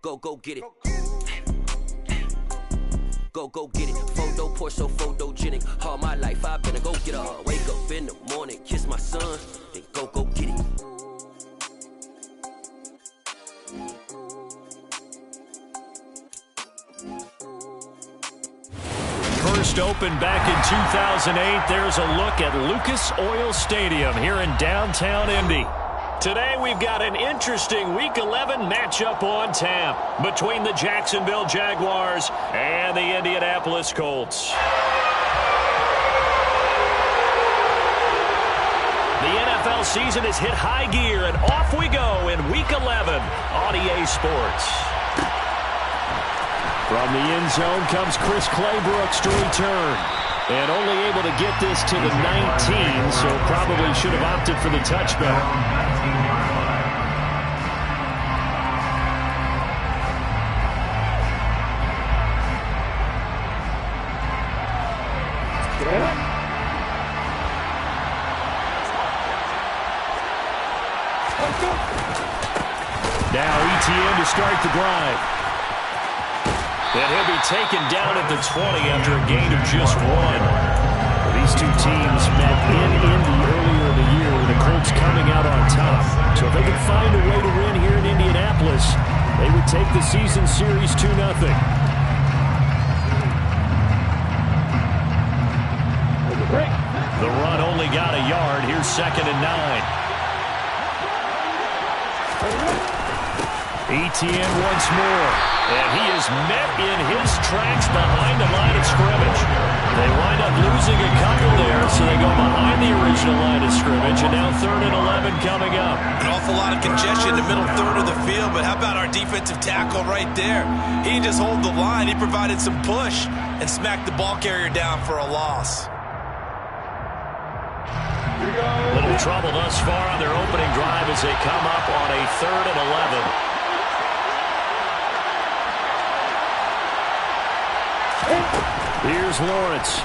Go get it. Go get it. Photo poor, so photogenic. All my life I've been a go getter. Wake up in the morning, kiss my son, then go get it. First opened back in 2008. There's a look at Lucas Oil Stadium here in downtown Indy. Today we've got an interesting Week 11 matchup on tap between the Jacksonville Jaguars and the Indianapolis Colts. The NFL season has hit high gear, and off we go in Week 11 on EA Sports. From the end zone comes Chris Claybrooks to return. And only able to get this to the 19, so probably should have opted for the touchback. Now ETN to start the drive. And he'll be taken down at the 20 after a gain of just 1. Well, these two teams met in Indy earlier in the year with the Colts coming out on top. So if they can find a way to win here in Indianapolis, they would take the season series 2-0. The run only got a yard. Here's 2nd and 9. ETN once more. And he is met in his tracks behind the line of scrimmage. They wind up losing a couple there, so they go behind the original line of scrimmage, and now 3rd and 11 coming up. An awful lot of congestion in the middle third of the field, but how about our defensive tackle right there? He didn't just hold the line. He provided some push and smacked the ball carrier down for a loss. Little trouble thus far on their opening drive as they come up on a 3rd and 11. Here's Lawrence.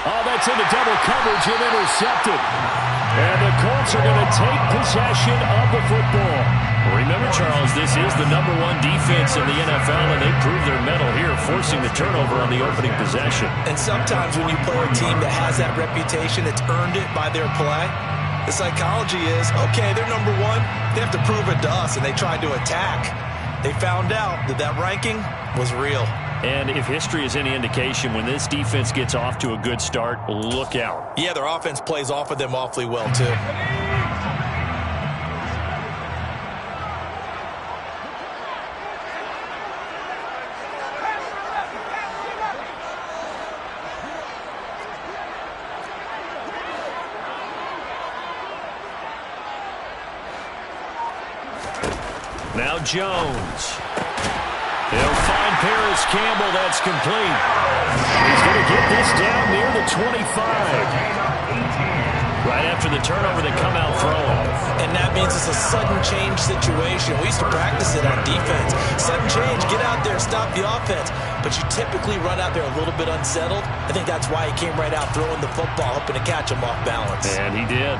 Oh, that's into double coverage and intercepted. And the Colts are going to take possession of the football. Remember, Charles, this is the #1 defense in the NFL, and they proved their mettle here, forcing the turnover on the opening possession. And sometimes when you play a team that has that reputation, it's earned it by their play. The psychology is, okay, they're #1. They have to prove it to us, and they tried to attack. They found out that that ranking was real. And if history is any indication, when this defense gets off to a good start, look out. Yeah, their offense plays off of them awfully well, too. Now Jones. They'll find Paris Campbell. That's complete. He's going to get this down near the 25. Right after the turnover, they come out throwing. And that means it's a sudden change situation. We used to practice it on defense. Sudden change, get out there, stop the offense. But you typically run out there a little bit unsettled. I think that's why he came right out throwing the football, hoping to catch him off balance. And he did.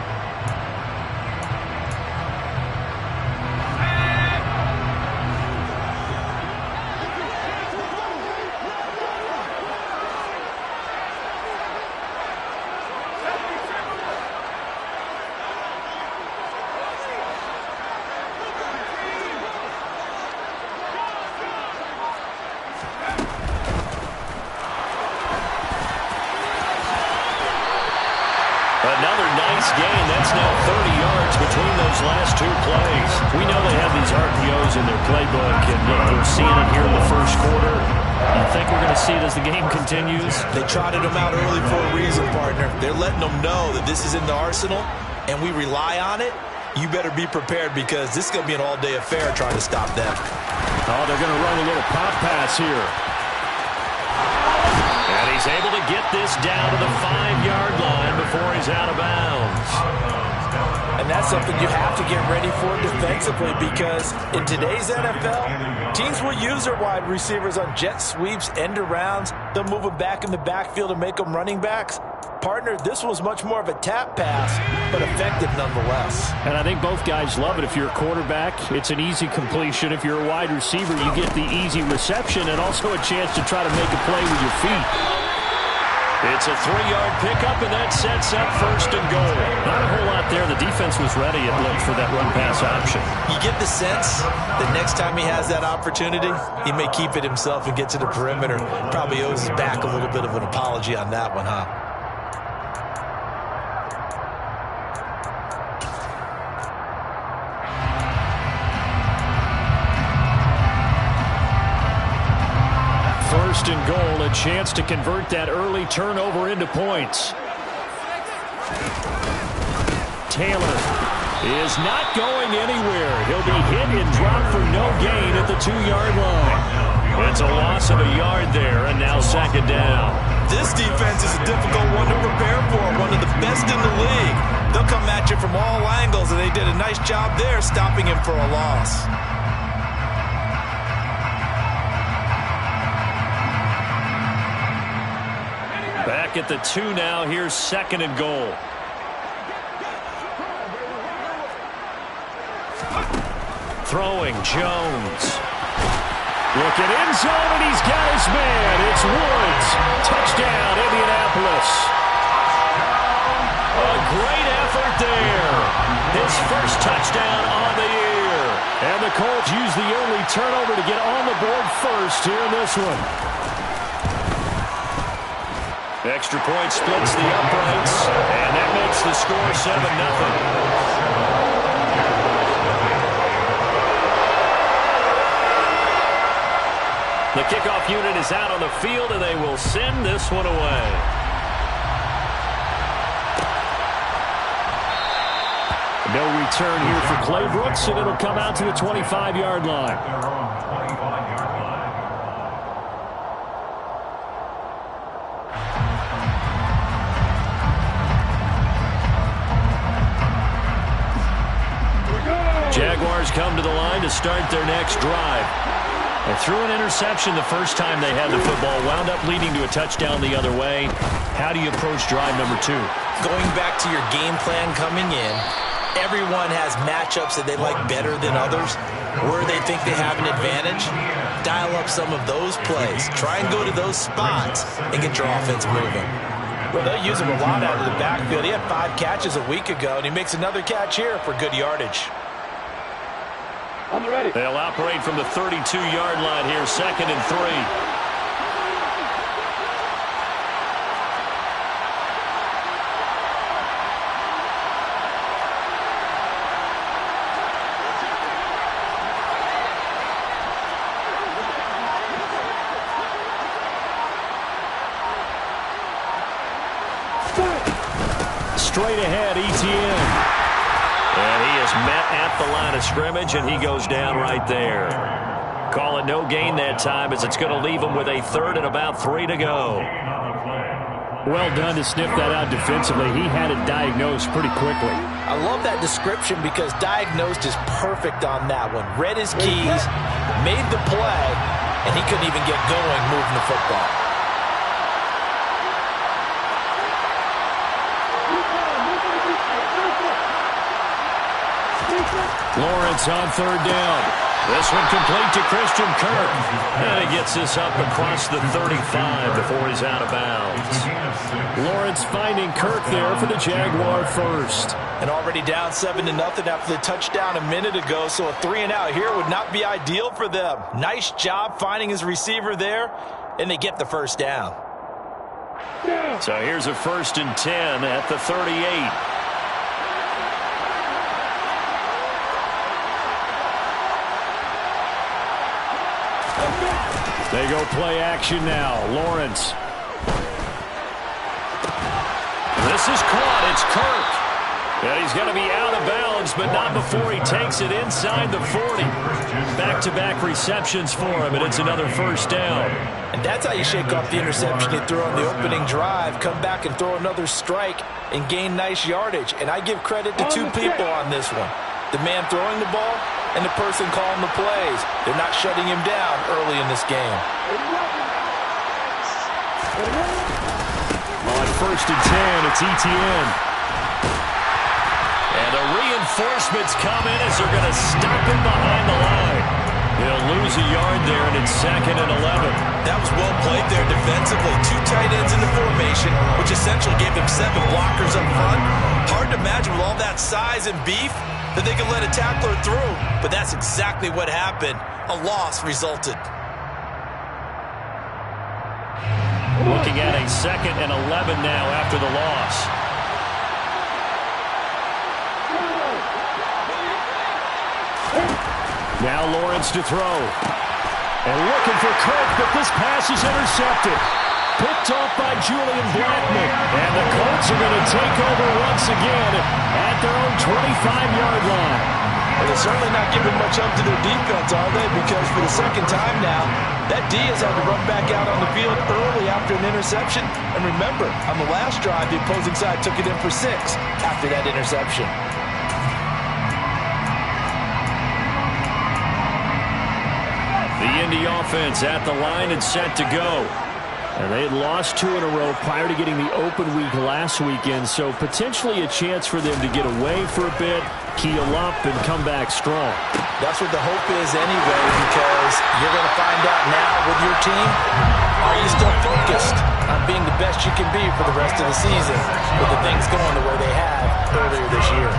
Another nice gain. That's now 30 yards between those last two plays. We know they have these RPOs in their playbook, and look, we're seeing it here in the first quarter. You think we're going to see it as the game continues? They trotted them out early for a reason, partner. They're letting them know that this is in the arsenal, and we rely on it. You better be prepared because this is going to be an all-day affair trying to stop them. Oh, they're going to run a little pop pass here. And he's able to get this down to the 5-yard line before he's out of bounds. And that's something you have to get ready for defensively because in today's NFL, teams will use their wide receivers on jet sweeps, end arounds. They'll move them back in the backfield and make them running backs. partner, this was much more of a tap pass, but effective nonetheless. And I think both guys love it. If you're a quarterback, it's an easy completion. If you're a wide receiver, you get the easy reception and also a chance to try to make a play with your feet. It's a 3-yard pickup, and that sets up first and goal. Not a whole lot there. The defense was ready, it looked, for that run-pass option. You get the sense that next time he has that opportunity, he may keep it himself and get to the perimeter. Probably owes his back a little bit of an apology on that one, huh? First and goal, a chance to convert that early turnover into points. Taylor is not going anywhere. He'll be hit and dropped for no gain at the 2-yard line. It's a loss of a yard there, and now second down. This defense is a difficult one to prepare for, one of the best in the league. They'll come at you from all angles, and they did a nice job there stopping him for a loss. Back at the 2 now. Here's second and goal. Throwing, Jones. Looking end zone, and he's got his man. It's Woods. Touchdown, Indianapolis. A great effort there. His first touchdown on the year. And the Colts use the only turnover to get on the board first here in this one. Extra point splits the uprights, and that makes the score 7-0. The kickoff unit is out on the field, and they will send this one away. No return here for Clay Brooks, and it'll come out to the 25-yard line. Jaguars come to the line to start their next drive. They threw an interception the first time they had the football, wound up leading to a touchdown the other way. How do you approach drive number 2? Going back to your game plan coming in, everyone has matchups that they like better than others. Where they think they have an advantage, dial up some of those plays. Try and go to those spots and get your offense moving. Well, they'll use him a lot out of the backfield. He had 5 catches a week ago, and he makes another catch here for good yardage. They'll operate from the 32-yard line here, second and 3. Straight ahead, Etienne. And he is met at the line of scrimmage, and he goes down right there. Call it no gain that time, as it's going to leave him with a third and about 3 to go. Well done to sniff that out defensively. He had it diagnosed pretty quickly. I love that description because diagnosed is perfect on that one. Read his keys, made the play, and he couldn't even get going moving the football. Lawrence on third down. This one complete to Christian Kirk. And he gets this up across the 35 before he's out of bounds. Lawrence finding Kirk there for the Jaguar first. And already down 7-0 after the touchdown a minute ago, so a 3-and-out here would not be ideal for them. Nice job finding his receiver there, and they get the first down. So here's a 1st and 10 at the 38. They go play action now. Lawrence. This is caught. It's Kirk. And he's going to be out of bounds, but not before he takes it inside the 40. Back-to-back receptions for him, and it's another first down. And that's how you shake off the interception you threw on the opening drive. Come back and throw another strike and gain nice yardage. And I give credit to 2 people on this one. The man throwing the ball and the person calling the plays. They're not shutting him down early in this game. On first and 10. It's Etienne. And the reinforcements come in as they're going to stop him behind the line. He'll lose a yard there, and it's 2nd and 11. That was well played there defensively. 2 tight ends in the formation, which essentially gave him 7 blockers up front. Hard to imagine with all that size and beef that they could let a tackler through. But that's exactly what happened. A loss resulted. Looking at a 2nd and 11 now after the loss. Now Lawrence to throw. And looking for Kirk, but this pass is intercepted. Picked off by Julian Blackmon. And the Colts are going to take over once again at their own 25-yard line. Well, they're certainly not giving much up to their defense, are they? Because for the second time now, that D has had to run back out on the field early after an interception. And remember, on the last drive, the opposing side took it in for 6 after that interception. The Indy offense at the line and set to go. And they had lost 2 in a row prior to getting the open week last weekend, so potentially a chance for them to get away for a bit, keel up, and come back strong. That's what the hope is anyway, because you're going to find out now with your team, are you still focused on being the best you can be for the rest of the season with the things going the way they have earlier this year?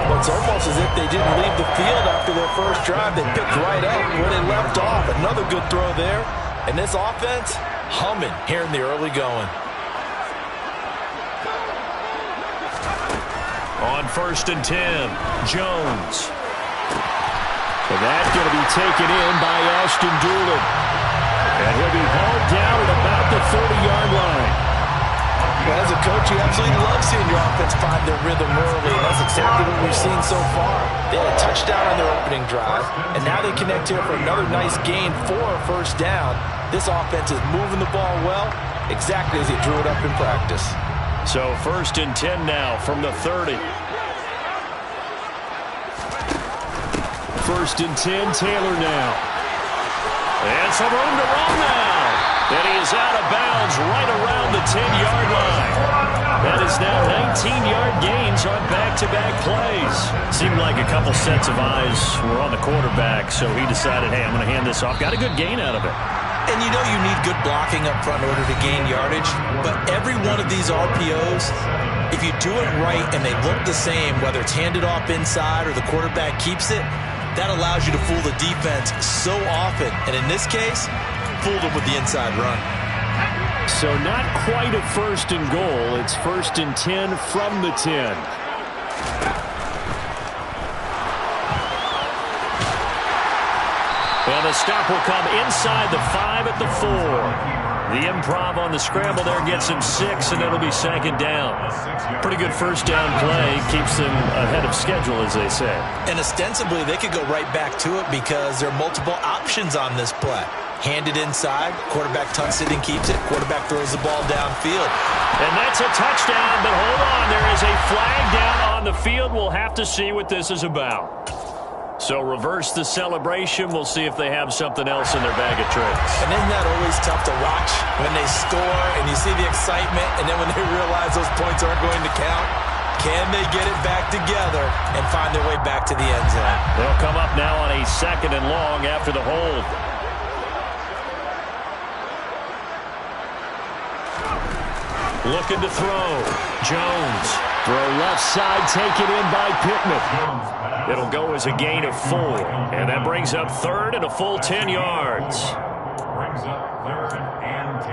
Well, it's almost as if they didn't leave the field after their first drive. They picked right up where they left off. Another good throw there. And this offense, humming here in the early going. On 1st and 10, Jones. So that's going to be taken in by Ashton Dulin. And he'll be hauled down at about the 30-yard line. Well, as a coach, you absolutely love seeing your offense find their rhythm early, and that's exactly what we've seen so far. They had a touchdown on their opening drive, and now they connect here for another nice gain for a first down. This offense is moving the ball well, exactly as he drew it up in practice. So 1st and 10 now from the 30. 1st and 10, Taylor now. And some room to run now. And he is out of bounds right around the 10-yard line. That is now 19-yard gains on back-to-back plays. Seemed like a couple sets of eyes were on the quarterback, so he decided, hey, I'm going to hand this off. Got a good gain out of it. And you know you need good blocking up front in order to gain yardage, but every one of these RPOs, if you do it right and they look the same, whether it's handed off inside or the quarterback keeps it, that allows you to fool the defense so often. And in this case, fooled them with the inside run. So not quite a 1st and goal. It's 1st and 10 from the 10. And the stop will come inside the 5 at the 4. The improv on the scramble there gets him 6, and it'll be 2nd down. Pretty good first down play. Keeps them ahead of schedule, as they say. And ostensibly, they could go right back to it because there are multiple options on this play. Handed inside, quarterback tucks it and keeps it. Quarterback throws the ball downfield. And that's a touchdown, but hold on. There is a flag down on the field. We'll have to see what this is about. So reverse the celebration. We'll see if they have something else in their bag of tricks. And isn't that always tough to watch when they score and you see the excitement, and then when they realize those points aren't going to count? Can they get it back together and find their way back to the end zone? They'll come up now on a 2nd and long after the hold. Looking to throw. Jones. Throw left side, taken in by Pittman. It'll go as a gain of 4. And that brings up 3rd and a full 10 yards. Brings up 3rd and 10.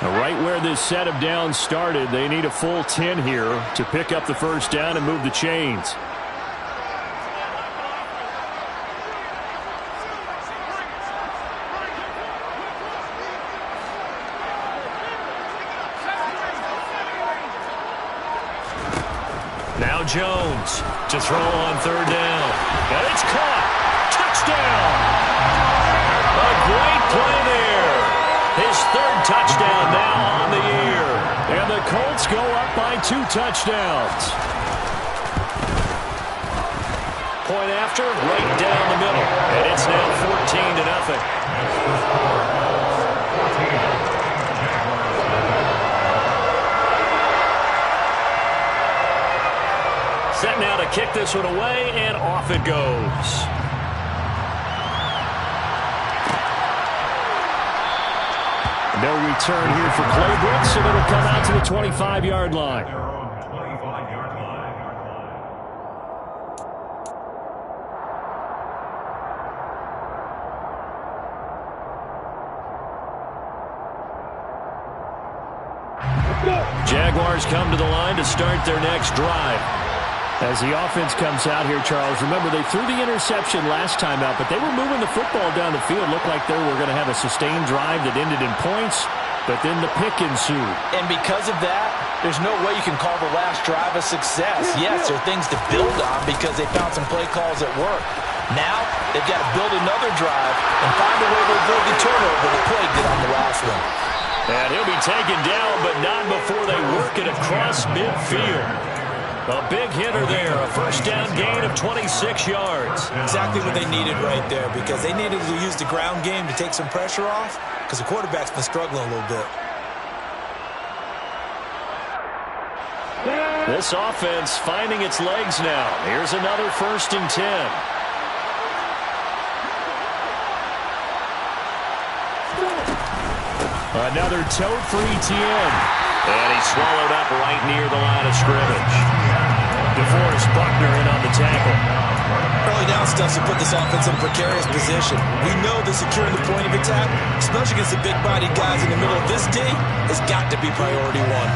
Now, right where this set of downs started, they need a full 10 here to pick up the first down and move the chains. Now Jones to throw on 3rd down. And it's caught. Touchdown. A great play there. His 3rd touchdown now on the year. And the Colts go up by 2 touchdowns. point after, right down the middle. And it's now 14-0. Set now to kick this one away, and off it goes. No return here for Claybrooks, and it'll come out to the 25-yard line. Jaguars come to the line to start their next drive. As the offense comes out here, Charles, remember they threw the interception last time out, but they were moving the football down the field. Looked like they were going to have a sustained drive that ended in points, but then the pick ensued. And because of that, there's no way you can call the last drive a success. Yes, there are things to build on because they found some play calls that work. Now, they've got to build another drive and find a way to avoid the turnover that Clay did on the last one. And he'll be taken down, but not before they work it across midfield. A big hitter there, a first down gain of 26 yards. Exactly what they needed right there because they needed to use the ground game to take some pressure off because the quarterback's been struggling a little bit. This offense finding its legs now. Here's another 1st and 10. Another tote for ETN. And he's swallowed up right near the line of scrimmage. DeForest Buckner in on the tackle. Early down stuff to put this offense in a precarious position. We know that securing the point of attack, especially against the big-bodied guys in the middle of this D, has got to be priority one.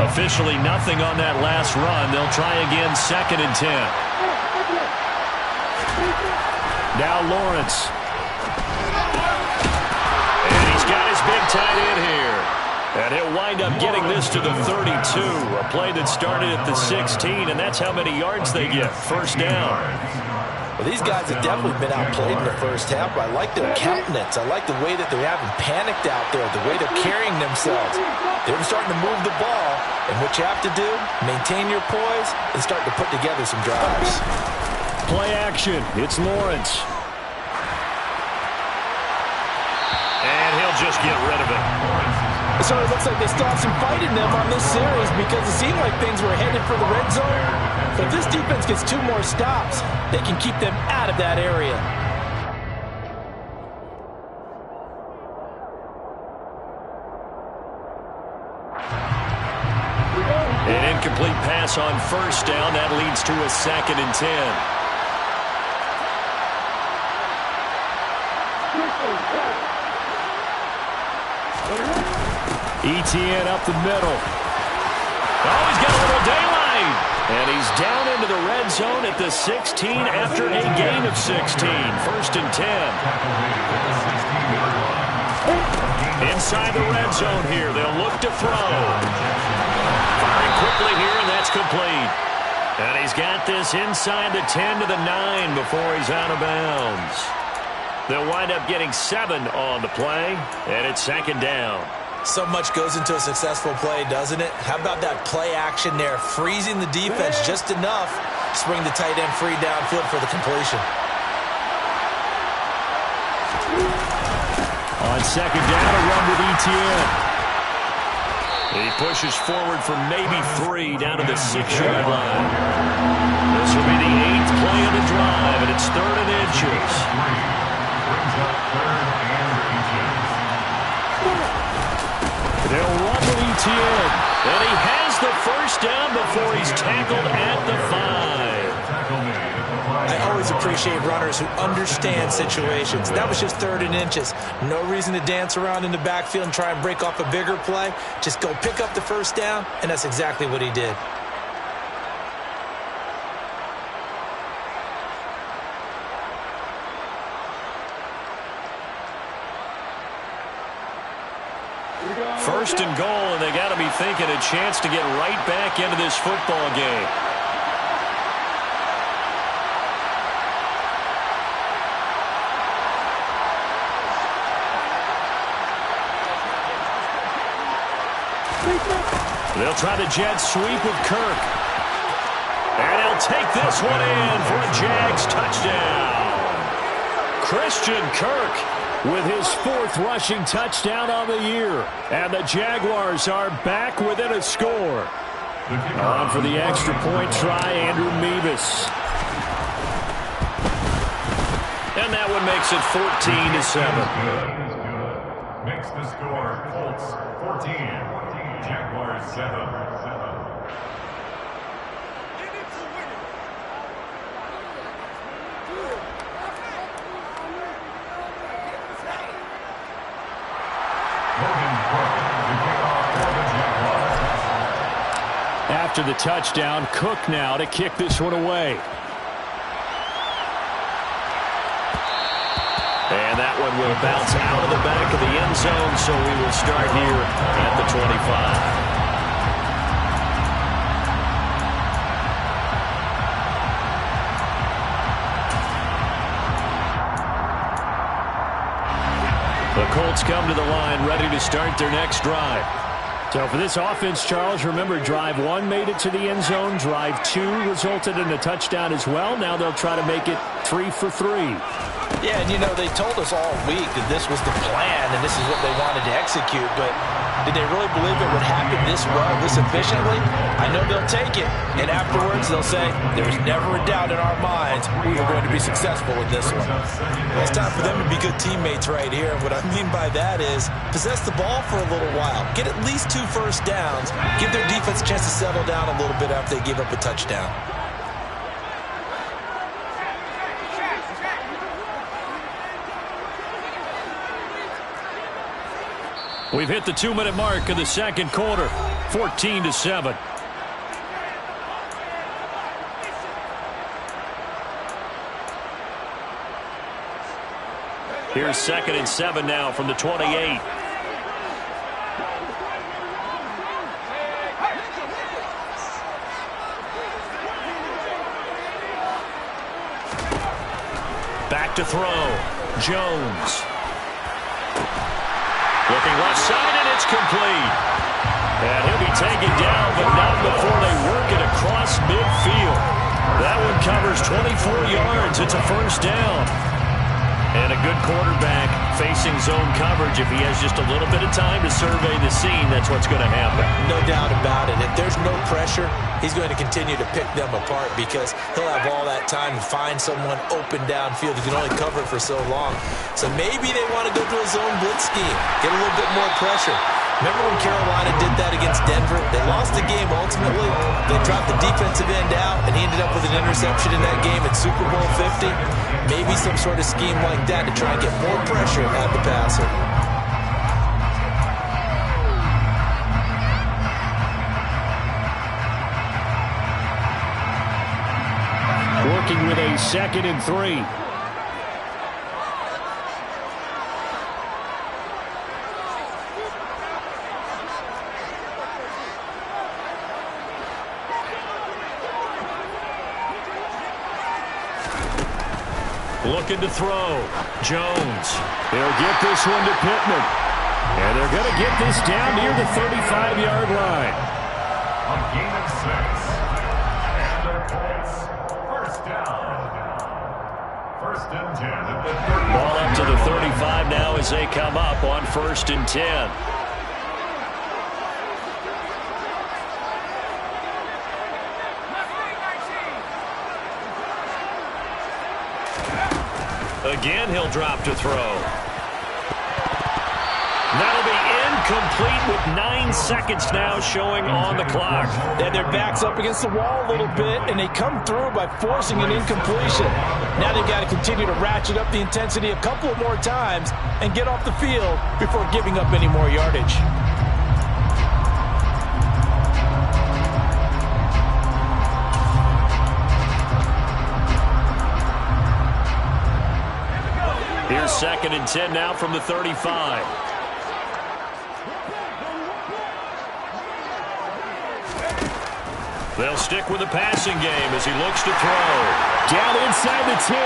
Officially nothing on that last run. They'll try again 2nd and 10. Now Lawrence. And he's got his big tight end here. And he'll wind up getting this to the 32. A play that started at the 16, and that's how many yards they get. 1st down. Well, these guys have definitely been outplayed in the first half, but I like their countenance. I like the way that they haven't panicked out there, the way they're carrying themselves. They're starting to move the ball, and what you have to do, maintain your poise and start to put together some drives. Play action. It's Lawrence. And he'll just get rid of it. It certainly looks like they still have some fight in them on this series because it seemed like things were headed for the red zone. But if this defense gets 2 more stops, they can keep them out of that area. An incomplete pass on 1st down. That leads to a 2nd and 10. ETN up the middle. Oh, he's got a little daylight. And he's down into the red zone at the 16 after a gain of 16. 1st and 10. Inside the red zone here. They'll look to throw. Firing quickly here, and that's complete. And he's got this inside the 10 to the 9 before he's out of bounds. They'll wind up getting 7 on the play, and it's 2nd down. So much goes into a successful play, doesn't it? How about that play action there, freezing the defense just enough to bring the tight end free downfield for the completion. On 2nd down, a run with ETN. He pushes forward for maybe 3 down to the 6-yard line. This will be the 8th play of the drive, and it's 3rd and inches. They'll run with ETN, and he has the 1st down before he's tackled at the 5. I always appreciate runners who understand situations. That was just 3rd and inches. No reason to dance around in the backfield and try and break off a bigger play. Just go pick up the 1st down, and that's exactly what he did. First and goal, and they got to be thinking a chance to get right back into this football game. They'll try the jet sweep with Kirk. And he'll take this one in for a Jags touchdown. Christian Kirk with his 4th rushing touchdown on the year. And the Jaguars are back within a score. On for the extra point try, Andrew Mevis. And that one makes it 14-7. Makes the score Colts 14, Jaguars 7. After the touchdown, Cook now to kick this one away. And that one will bounce out of the back of the end zone, so we will start here at the 25. The Colts come to the line ready to start their next drive. So for this offense, Charles, remember drive 1 made it to the end zone. Drive 2 resulted in a touchdown as well. Now they'll try to make it 3 for 3. Yeah, and you know, they told us all week that this was the plan and this is what they wanted to execute, but did they really believe it would happen this well, this efficiently? I know they'll take it, and afterwards they'll say, there's never a doubt in our minds we were going to be successful with this one. Well, it's time for them to be good teammates right here, and what I mean by that is possess the ball for a little while, get at least 2 first downs, give their defense a chance to settle down a little bit after they give up a touchdown. We've hit the 2-minute mark of the second quarter, 14-7. Here's 2nd and 7 now from the 28. Back to throw. Jones. Looking left side, and it's complete. And he'll be taken down, but not before they work it across midfield. That one covers 24 yards. It's a first down. And a good quarterback facing zone coverage. If he has just a little bit of time to survey the scene, that's what's going to happen. No doubt about it. If there's no pressure, he's going to continue to pick them apart because he'll have all that time to find someone open downfield. He can only cover it for so long. So maybe they want to go to a zone blitz scheme, get a little bit more pressure. Remember when Carolina did that against Denver? They lost the game ultimately. They dropped the defensive end out, and he ended up with an interception in that game at Super Bowl 50. Maybe some sort of scheme like that to try and get more pressure at the passer. Working with a 2nd and 3. Looking to throw. Jones. They'll get this one to Pittman. And they're going to get this down near the 35-yard line. A gain of 6. And the Colts, first down. 1st and 10 at the 35. Ball up to the 35 now as they come up on 1st and 10. Again, he'll drop to throw. That'll be incomplete with 9 seconds now showing on the clock. And their back's up against the wall a little bit, and they come through by forcing an incompletion. Now they've got to continue to ratchet up the intensity a couple of more times and get off the field before giving up any more yardage. Here's 2nd and 10 now from the 35. They'll stick with the passing game as he looks to throw. Down inside the 10.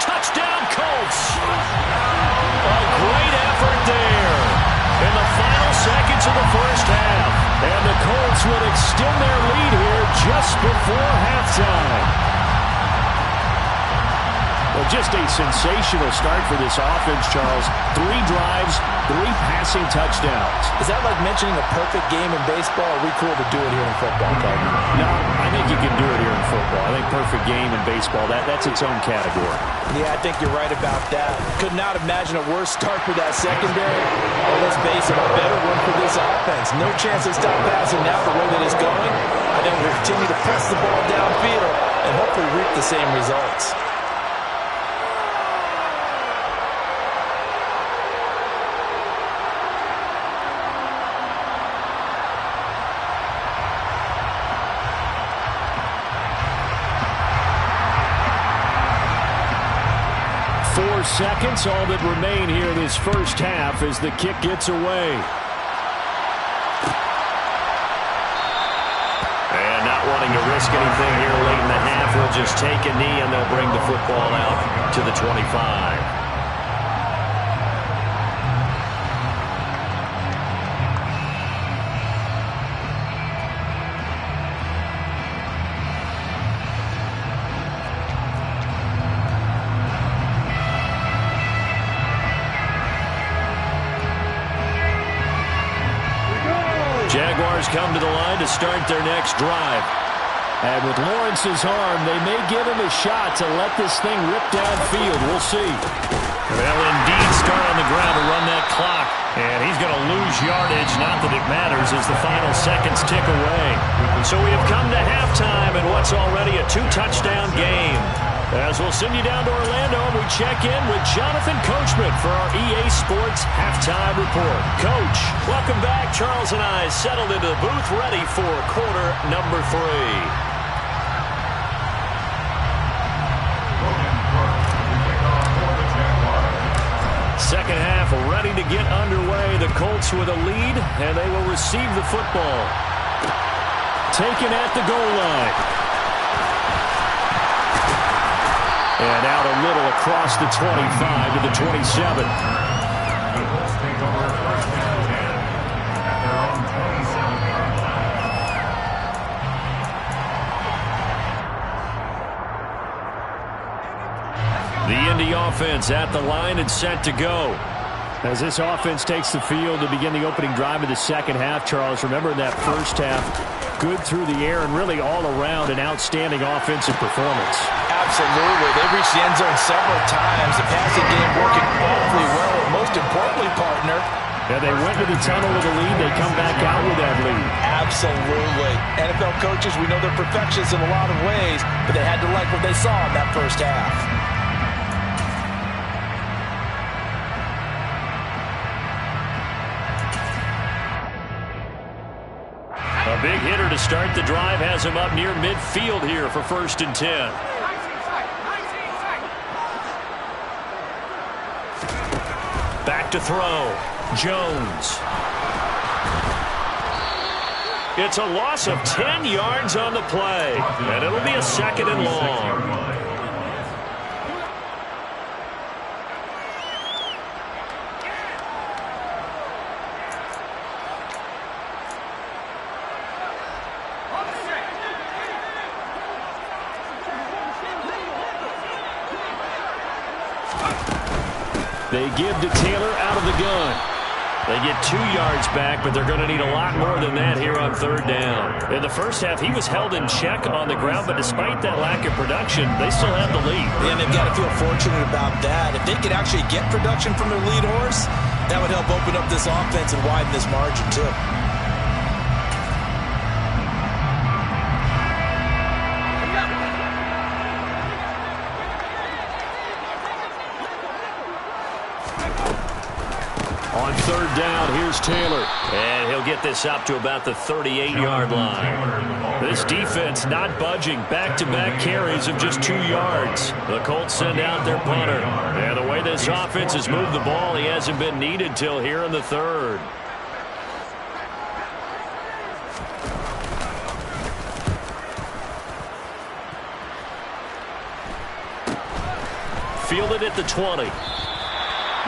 Touchdown, Colts. A great effort there in the final seconds of the first half. And the Colts would extend their lead here just before halftime. Well, just a sensational start for this offense, Charles. 3 drives, 3 passing touchdowns. Is that like mentioning a perfect game in baseball? Or are we cool to do it here in football, Cody? No, I think you can do it here in football. I think perfect game in baseball, that's its own category. Yeah, I think you're right about that. Could not imagine a worse start for that secondary. Well, let's face it, a better one for this offense. No chance to stop passing now the way that it's going. I think we'll continue to press the ball downfield and hopefully reap the same results. Seconds, all that remain here this first half as the kick gets away. And not wanting to risk anything here late in the half, will just take a knee and they'll bring the football out to the 25. Jaguars come to the line to start their next drive. And with Lawrence's arm, they may give him a shot to let this thing rip downfield. We'll see. They'll indeed start on the ground to run that clock. And he's going to lose yardage, not that it matters, as the final seconds tick away. So we have come to halftime in what's already a 2-touchdown game. As we'll send you down to Orlando, and we check in with Jonathan Coachman for our EA Sports Halftime Report. Coach, welcome back. Charles and I settled into the booth, ready for quarter number 3. Second half ready to get underway. The Colts with a lead, and they will receive the football. Taken at the goal line. And out a little across the 25 to the 27. Colts take over first and 10 at their own 27-yard line. The Indy offense at the line and set to go. As this offense takes the field to begin the opening drive of the second half, Charles, remember in that first half, good through the air and really all around an outstanding offensive performance. Absolutely. They've reached the end zone several times. The passing game working awfully well. And most importantly, partner, yeah, they went to the tunnel with a lead. They come back out with that lead. Absolutely. NFL coaches, we know they're perfectionists in a lot of ways, but they had to like what they saw in that first half. A big hitter to start the drive has him up near midfield here for 1st and 10. Back to throw. Jones. It's a loss of 10 yards on the play, and it'll be a 2nd and long. They give to Taylor out of the gun. They get 2 yards back, but they're going to need a lot more than that here on 3rd down. In the first half, he was held in check on the ground, but despite that lack of production, they still have the lead. And they've got to feel fortunate about that. If they could actually get production from their lead horse, that would help open up this offense and widen this margin too. On 3rd down, here's Taylor. And he'll get this up to about the 38-yard line. This defense not budging. Back-to-back carries of just 2 yards. The Colts send out their punter. And the way this offense has moved the ball, he hasn't been needed till here in the 3rd. Fielded at the 20.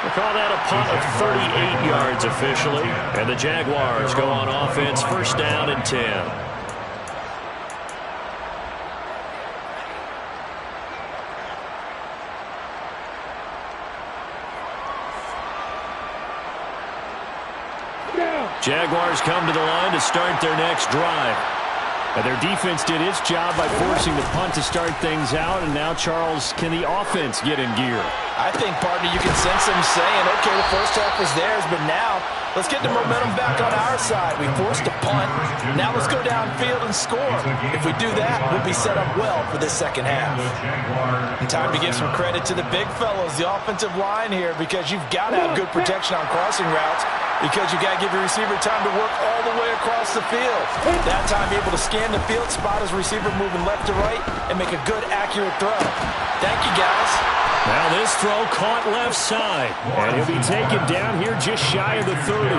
We'll call that a punt of 38 yards officially. And the Jaguars go on offense, first down and 10. Jaguars come to the line to start their next drive. And their defense did its job by forcing the punt to start things out. And now, Charles, can the offense get in gear? I think, partner, you can sense them saying, okay, the first half was theirs, but now let's get the momentum back on our side. We forced a punt. Now let's go downfield and score. If we do that, we'll be set up well for this second half. And time to give some credit to the big fellows, the offensive line here, because you've got to have good protection on crossing routes, because you got to give your receiver time to work all the way across the field. That time, able to scan the field, spot his receiver moving left to right, and make a good, accurate throw. Thank you, guys. Now this throw caught left side, and he'll be taken down here just shy of the 30.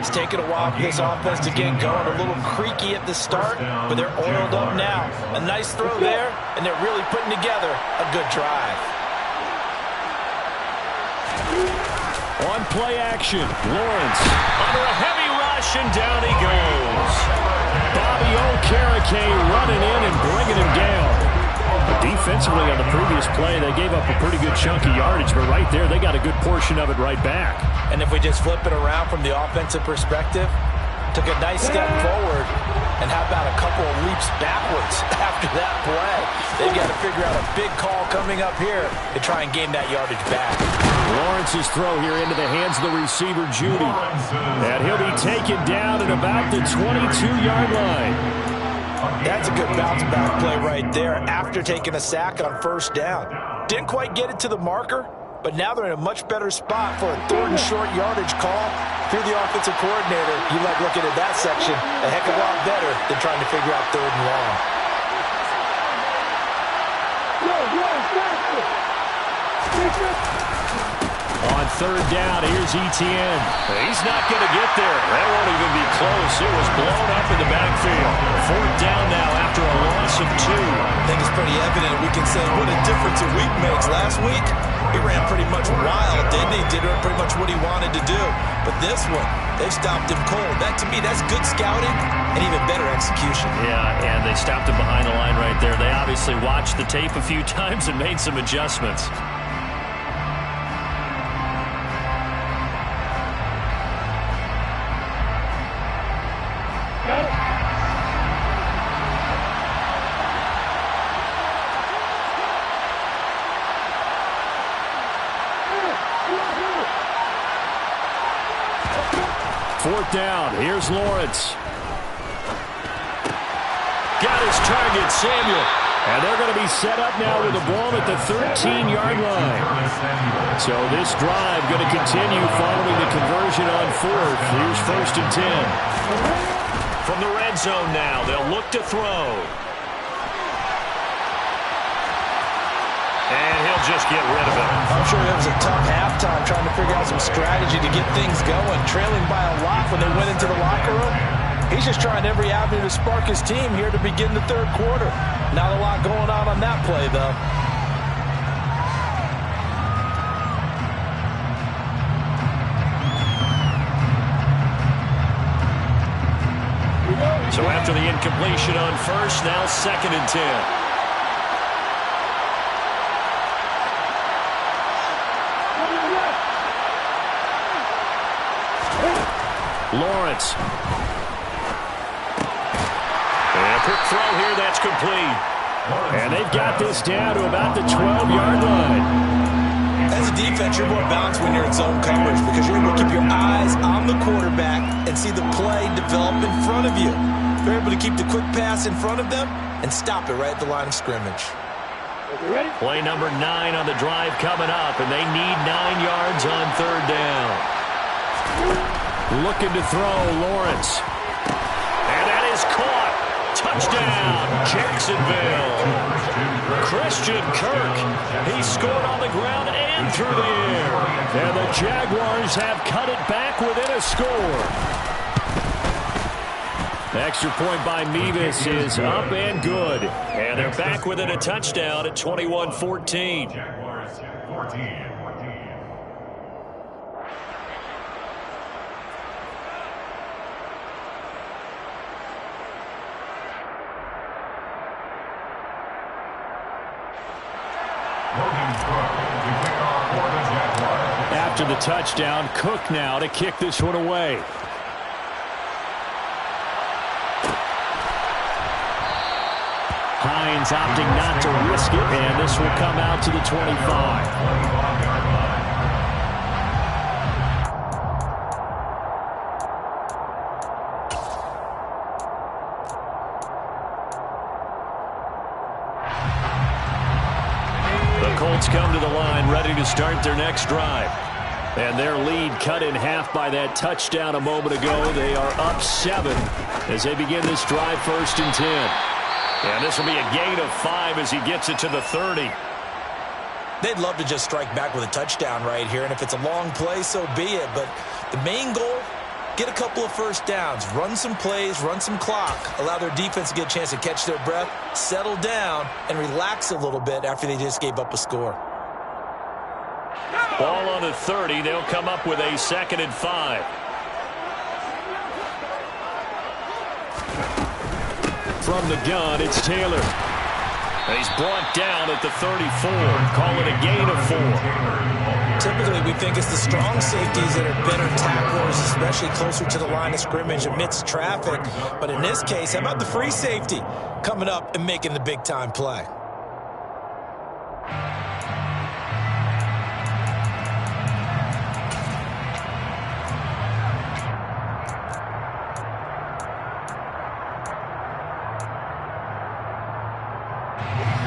It's taken a while for this offense to get going. A little creaky at the start, but they're oiled up now. A nice throw there, and they're really putting together a good drive. On play action, Lawrence under a heavy rush, and down he goes. Bobby Okereke running in and bringing him down. Defensively on the previous play, they gave up a pretty good chunk of yardage, but right there, they got a good portion of it right back. And if we just flip it around from the offensive perspective, took a nice step forward, and how about a couple of leaps backwards after that play? They've got to figure out a big call coming up here to try and gain that yardage back. Lawrence's throw here into the hands of the receiver, Judy. And he'll be taken down at about the 22-yard line. That's a good bounce-back play right there after taking a sack on first down. Didn't quite get it to the marker, but now they're in a much better spot for a third and short yardage call. Through the offensive coordinator, you like looking at that section a heck of a lot better than trying to figure out third and long. On third down, here's Etienne. He's not going to get there. That won't even be close. It was blown up in the backfield. Fourth down now after a loss of 2. I think it's pretty evident we can say what a difference a week makes. Last week, he ran pretty much wild, didn't he? Did pretty much what he wanted to do. But this one, they stopped him cold. That, to me, that's good scouting and even better execution. Yeah, and they stopped him behind the line right there. They obviously watched the tape a few times and made some adjustments. Fourth down, here's Lawrence. Got his target, Samuel. And they're going to be set up now with the ball at the 13-yard line. So this drive going to continue following the conversion on fourth. Here's first and 10. From the red zone now, they'll look to throw. And he'll just get rid of it. I'm sure it was a tough halftime trying to figure out some strategy to get things going. Trailing by a lot when they went into the locker room. He's just trying every avenue to spark his team here to begin the third quarter. Not a lot going on that play, though. So after the incompletion on first, now second and 10. Lawrence. And a quick throw here, that's complete. And they've got this down to about the 12-yard line. As a defense, you're more balanced when you're in zone coverage because you're able to keep your eyes on the quarterback and see the play develop in front of you. You're able to keep the quick pass in front of them and stop it right at the line of scrimmage. Play number 9 on the drive coming up, and they need 9 yards on third down. Looking to throw, Lawrence. And that is caught. Touchdown, Jacksonville. Christian Kirk. He scored on the ground and through the air. And the Jaguars have cut it back within a score. The extra point by Mevis is up and good. And they're back within a touchdown at 21-14. Jaguars 14. after the touchdown. Cook now to kick this one away. Hines opting not to risk it, and this will come out to the 25. Come to the line, ready to start their next drive. And their lead cut in half by that touchdown a moment ago. They are up 7 as they begin this drive, 1st and 10. And this will be a gain of 5 as he gets it to the 30. They'd love to just strike back with a touchdown right here, and if it's a long play, so be it. But the main goal, get a couple of first downs, run some plays, run some clock, allow their defense to get a chance to catch their breath, settle down, and relax a little bit after they just gave up a score. Ball on the 30. They'll come up with a 2nd and 5. From the gun, it's Taylor. He's brought down at the 34. Call it a gain of 4. Typically, we think it's the strong safeties that are better tacklers, especially closer to the line of scrimmage amidst traffic. But in this case, how about the free safety coming up and making the big-time play?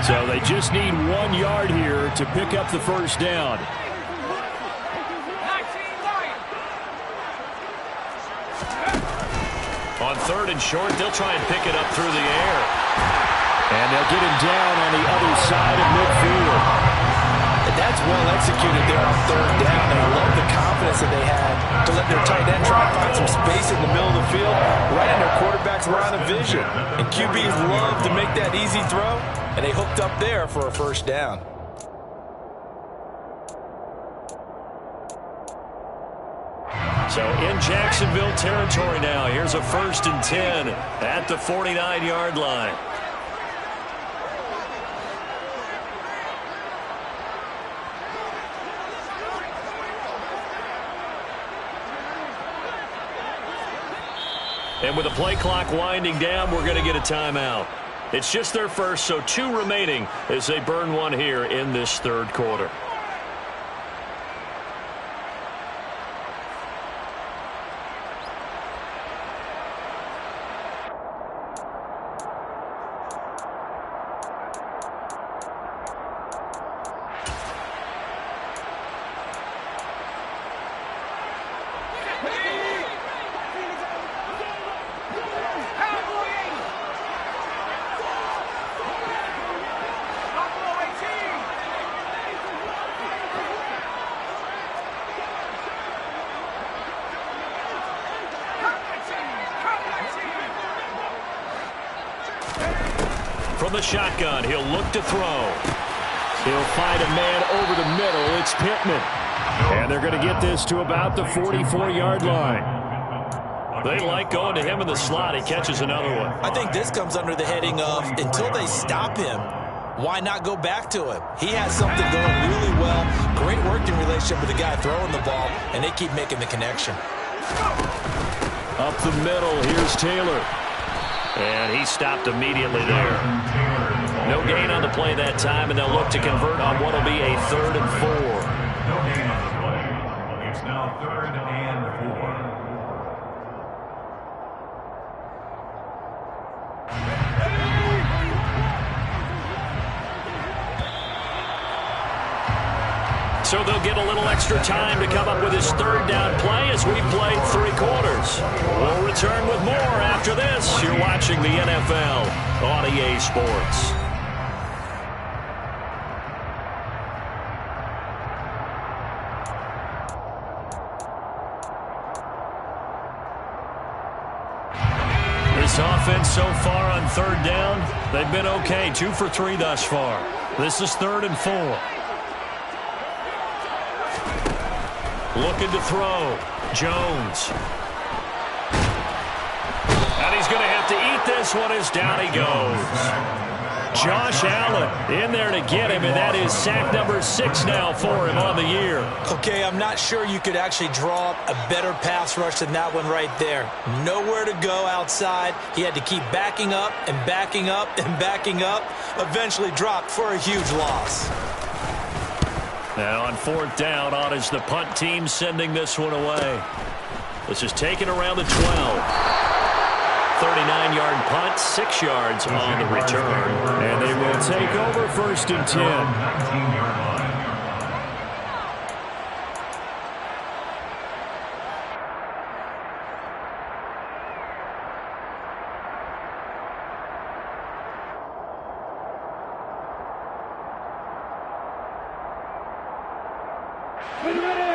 So they just need 1 yard here to pick up the first down. On 3rd and short, they'll try and pick it up through the air. And they'll get him down on the other side of midfield. And that's well executed there on 3rd down. And I love the confidence that they had to let their tight end try and find some space in the middle of the field, right in their quarterback's line of vision. And QBs love to make that easy throw, and they hooked up there for a first down. So in Jacksonville territory now. Here's a 1st and 10 at the 49-yard line. And with the play clock winding down, we're going to get a timeout. It's just their first, so 2 remaining as they burn one here in this 3rd quarter. From the shotgun, he'll look to throw. He'll find a man over the middle. It's Pittman. And they're going to get this to about the 44-yard line. They like going to him in the slot. He catches another one. I think this comes under the heading of, until they stop him, why not go back to him? He has something going really well. Great working relationship with the guy throwing the ball, and they keep making the connection. Up the middle, here's Taylor. And he stopped immediately there. No gain on the play that time, and they'll look to convert on what will be a 3rd and 4. No gain on the play. It's now 3rd and 4. So they'll get a little extra time to come up with his 3rd down play as we played 3 quarters. We'll return with more after this. You're watching the NFL on EA Sports. This offense so far on 3rd down, they've been okay. 2 for 3 thus far. This is 3rd and 4. Looking to throw. Jones. And he's going to have to eat this one as down he goes. Josh Allen in there to get him, and that is sack number 6 now for him on the year. Okay, I'm not sure you could actually draw up a better pass rush than that one right there. Nowhere to go outside. He had to keep backing up and backing up and backing up. Eventually dropped for a huge loss. Now on 4th down, on is the punt team sending this one away. This is taken around the 12. 39-yard punt, 6 yards on the return. And they will take over 1st and 10. 19-yard line.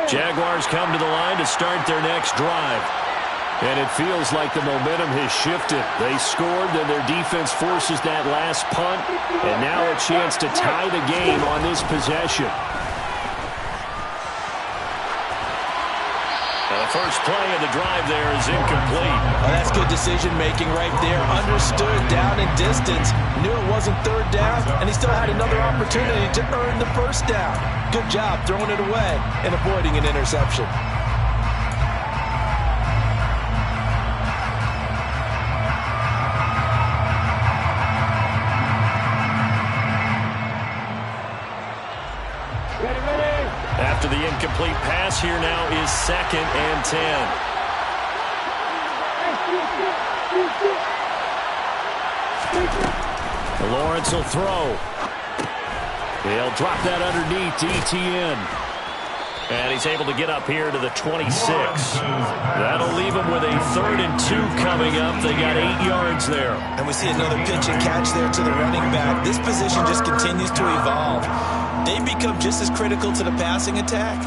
Jaguars come to the line to start their next drive. And it feels like the momentum has shifted. They scored, then their defense forces that last punt. And now a chance to tie the game on this possession. Now the first play of the drive there is incomplete. Oh, that's good decision-making right there. Understood down and distance. Knew it wasn't 3rd down, and he still had another opportunity to earn the 1st down. Good job throwing it away and avoiding an interception. After the incomplete pass, here now is 2nd and 10. Lawrence will throw. He'll drop that underneath to Etienne. And he's able to get up here to the 26. That'll leave him with a 3rd and 2 coming up. They got 8 yards there. And we see another pitch and catch there to the running back. This position just continues to evolve. They become just as critical to the passing attack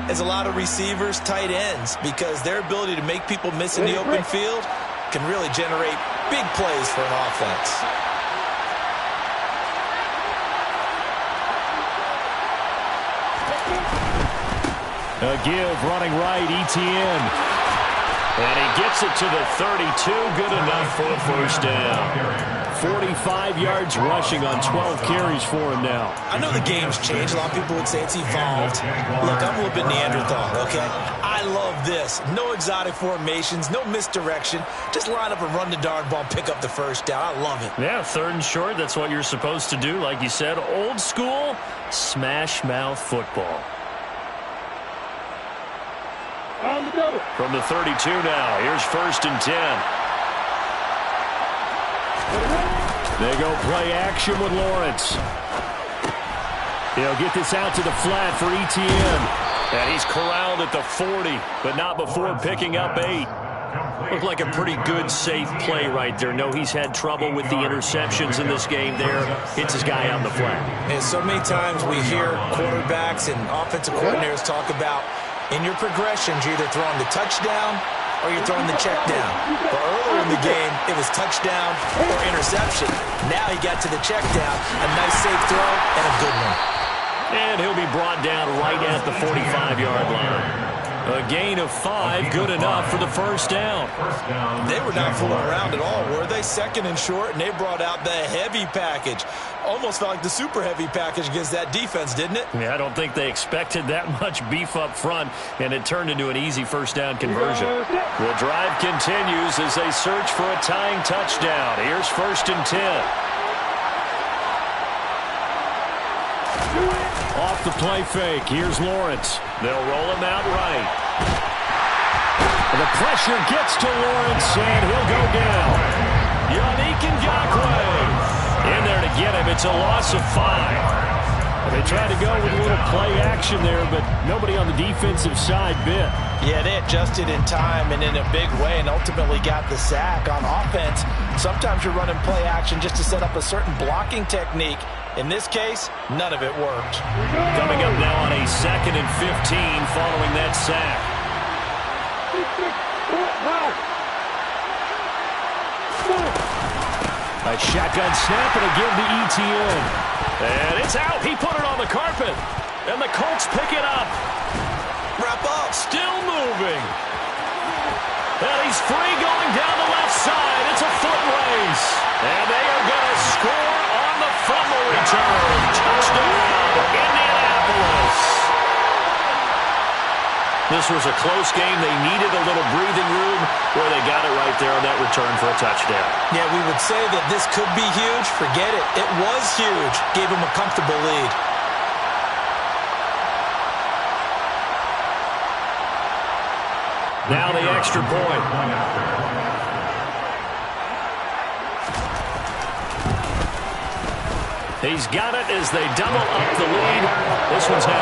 as a lot of receivers, tight ends, because their ability to make people miss in the open field can really generate big plays for an offense. A give running right, Etienne. And he gets it to the 32. Good enough for a 1st down. 45 yards rushing on 12 carries for him now. I know the game's changed. A lot of people would say it's evolved. Look, I'm a little bit Neanderthal, okay? I love this. No exotic formations, no misdirection. Just line up and run the darn ball, pick up the 1st down. I love it. Yeah, 3rd and short, that's what you're supposed to do. Like you said, old school, smash mouth football. From the 32 now, here's 1st and 10. They go play action with Lawrence. He'll get this out to the flat for Etienne. And he's corralled at the 40, but not before picking up 8. Looked like a pretty good, safe play right there. No, he's had trouble with the interceptions in this game there. Hits his guy on the flat. And so many times we hear quarterbacks and offensive coordinators talk about in your progressions, you're either throwing the touchdown or you're throwing the check down. But earlier in the game, it was touchdown or interception. Now he got to the check down. A nice safe throw and a good one. And he'll be brought down right at the 45-yard line. A gain of 5, good enough for the 1st down. They were not fooling around at all, were they? 2nd and short, and they brought out the heavy package. Almost felt like the super heavy package against that defense, didn't it? Yeah, I don't think they expected that much beef up front, and it turned into an easy 1st down conversion. Well, drive continues as they search for a tying touchdown. Here's 1st and 10. Off the play fake, here's Lawrence. They'll roll him out right. The pressure gets to Lawrence, and he'll go down. Yannick Ngakoue in there to get him. It's a loss of 5. They tried to go with a little play action there, but nobody on the defensive side bit. Yeah, they adjusted in time and in a big way and ultimately got the sack. On offense, sometimes you're running play action just to set up a certain blocking technique. In this case, none of it worked. Coming up now on a 2nd and 15 following that sack. A shotgun snap and a give to Etienne. And it's out. He put it on the carpet. And the Colts pick it up. Wrap up. Still moving. And he's free going down the left side. It's a foot race. And they are going to score on the this was a close game. They needed a little breathing room where they got it right there on that return for a touchdown. Yeah, we would say that this could be huge. Forget it. It was huge. Gave them a comfortable lead. Now the extra point. He's got it as they double up the lead. This one's now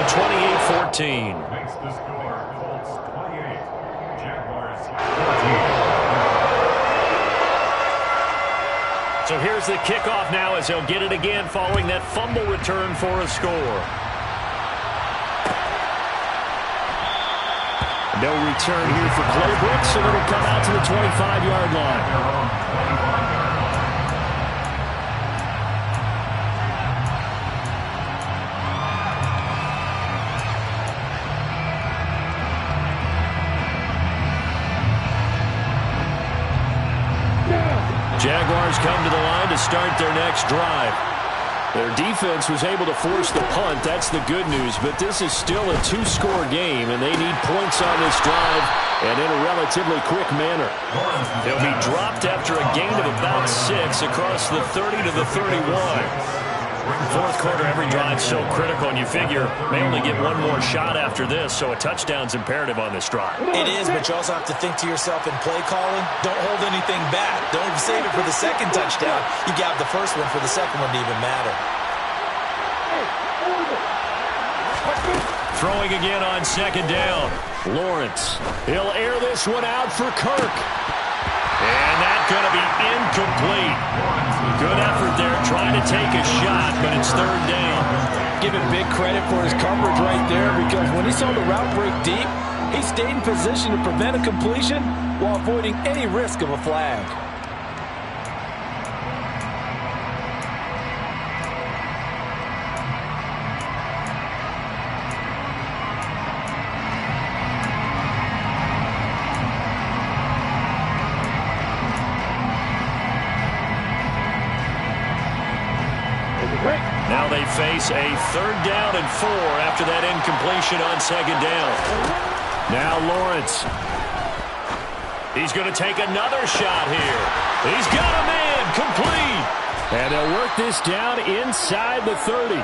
28-14. Makes the score. Colts 28. Jaguars 14. So here's the kickoff now as he'll get it again following that fumble return for a score. No return here for Claybrook, so it'll come out to the 25-yard line. Jaguars come to the line to start their next drive. Their defense was able to force the punt. That's the good news. But this is still a two-score game, and they need points on this drive and in a relatively quick manner. They'll be dropped after a gain of about 6 across the 30 to the 31. Fourth quarter, every drive so critical, and you figure may only get one more shot after this, so a touchdown's imperative on this drive. It is, but you also have to think to yourself in play calling, don't hold anything back. Don't save it for the second touchdown. You got the first one for the second one to even matter. Throwing again on second down. Lawrence. He'll air this one out for Kirk. And that's going to be incomplete. Good effort there trying to take a shot, but it's third down. Give him big credit for his coverage right there, because when he saw the route break deep, he stayed in position to prevent a completion while avoiding any risk of a flag. Now they face a third down and 4 after that incompletion on second down. Now Lawrence. He's going to take another shot here. He's got a man complete. And they'll work this down inside the 30.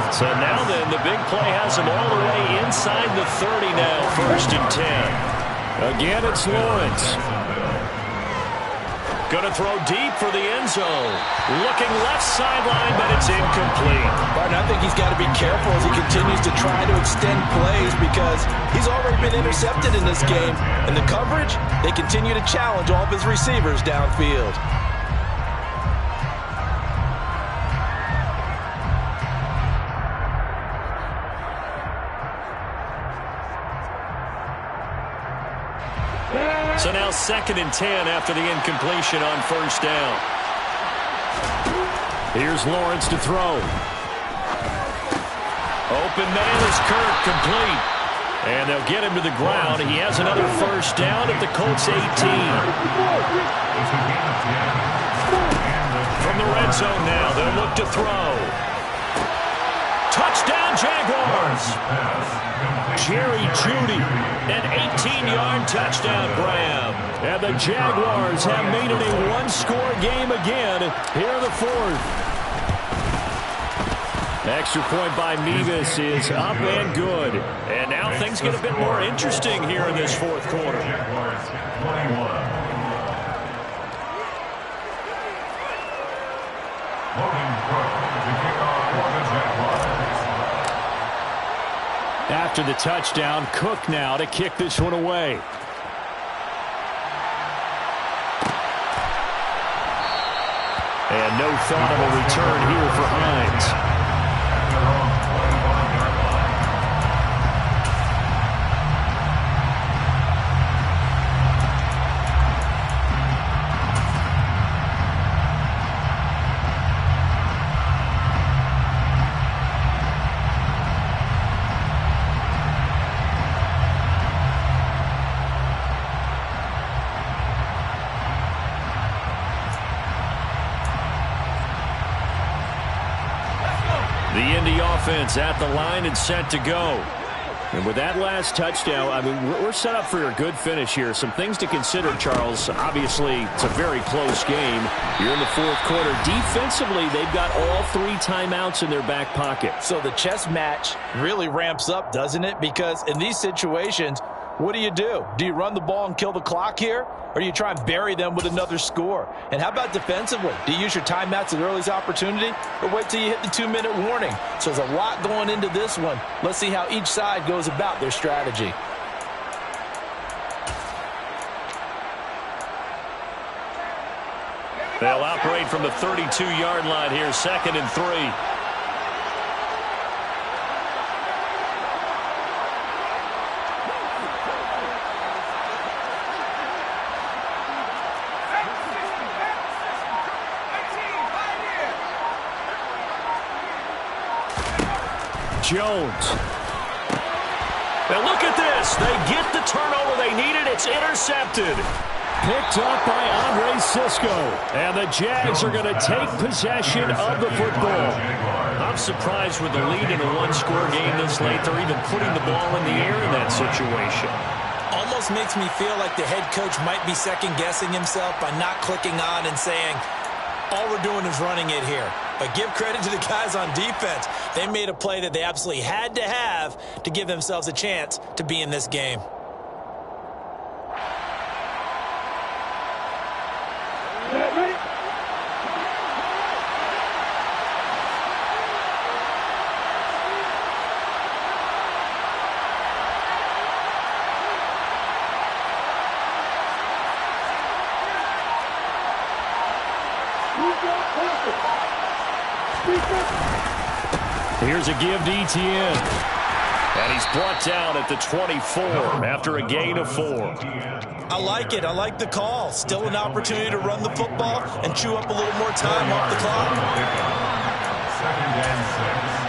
So now then, the big play has him all the way inside the 30 now, 1st and 10. Again, it's Lawrence. Going to throw deep for the end zone. Looking left sideline, but it's incomplete. Martin, I think he's got to be careful as he continues to try to extend plays, because he's already been intercepted in this game. And the coverage, they continue to challenge all of his receivers downfield. So now 2nd and 10 after the incompletion on first down. Here's Lawrence to throw. Open man is Kirk, complete. And they'll get him to the ground. He has another first down at the Colts 18. From the red zone now, they'll look to throw. Touchdown, Jaguars! Jerry Jeudy, an 18-yard touchdown grab. And the Jaguars have made it a one-score game again here in the 4th. Extra point by Mevis is up and good. And now things get a bit more interesting here in this 4th quarter. Jaguars 21. Logan Crook to kick off for the Jaguars. After the touchdown, Cook now to kick this one away. And no thought of a return here for Hines. The Indy offense at the line and set to go. And with that last touchdown, I mean, we're set up for a good finish here. Some things to consider, Charles. Obviously, it's a very close game. You're in the fourth quarter. Defensively, they've got all 3 timeouts in their back pocket. So the chess match really ramps up, doesn't it? Because in these situations, what do? Do you run the ball and kill the clock here? Or do you try and bury them with another score? And how about defensively? Do you use your timeouts at earliest opportunity? Or wait till you hit the 2-minute warning? So there's a lot going into this one. Let's see how each side goes about their strategy. They'll operate from the 32-yard line here, 2nd and 3. Jones. Now look at this. They get the turnover they needed. It's intercepted. Picked up by Andre Cisco. And the Jags are going to take possession of the football. I'm surprised with the lead in a 1-score game this late. They're even putting the ball in the air in that situation. Almost makes me feel like the head coach might be second-guessing himself by not clicking on and saying, all we're doing is running it here. But give credit to the guys on defense. They made a play that they absolutely had to have to give themselves a chance to be in this game. Here's a give to Etienne. And he's brought down at the 24 after a gain of 4. I like it. I like the call. Still an opportunity to run the football and chew up a little more time off the clock. 2nd and 6.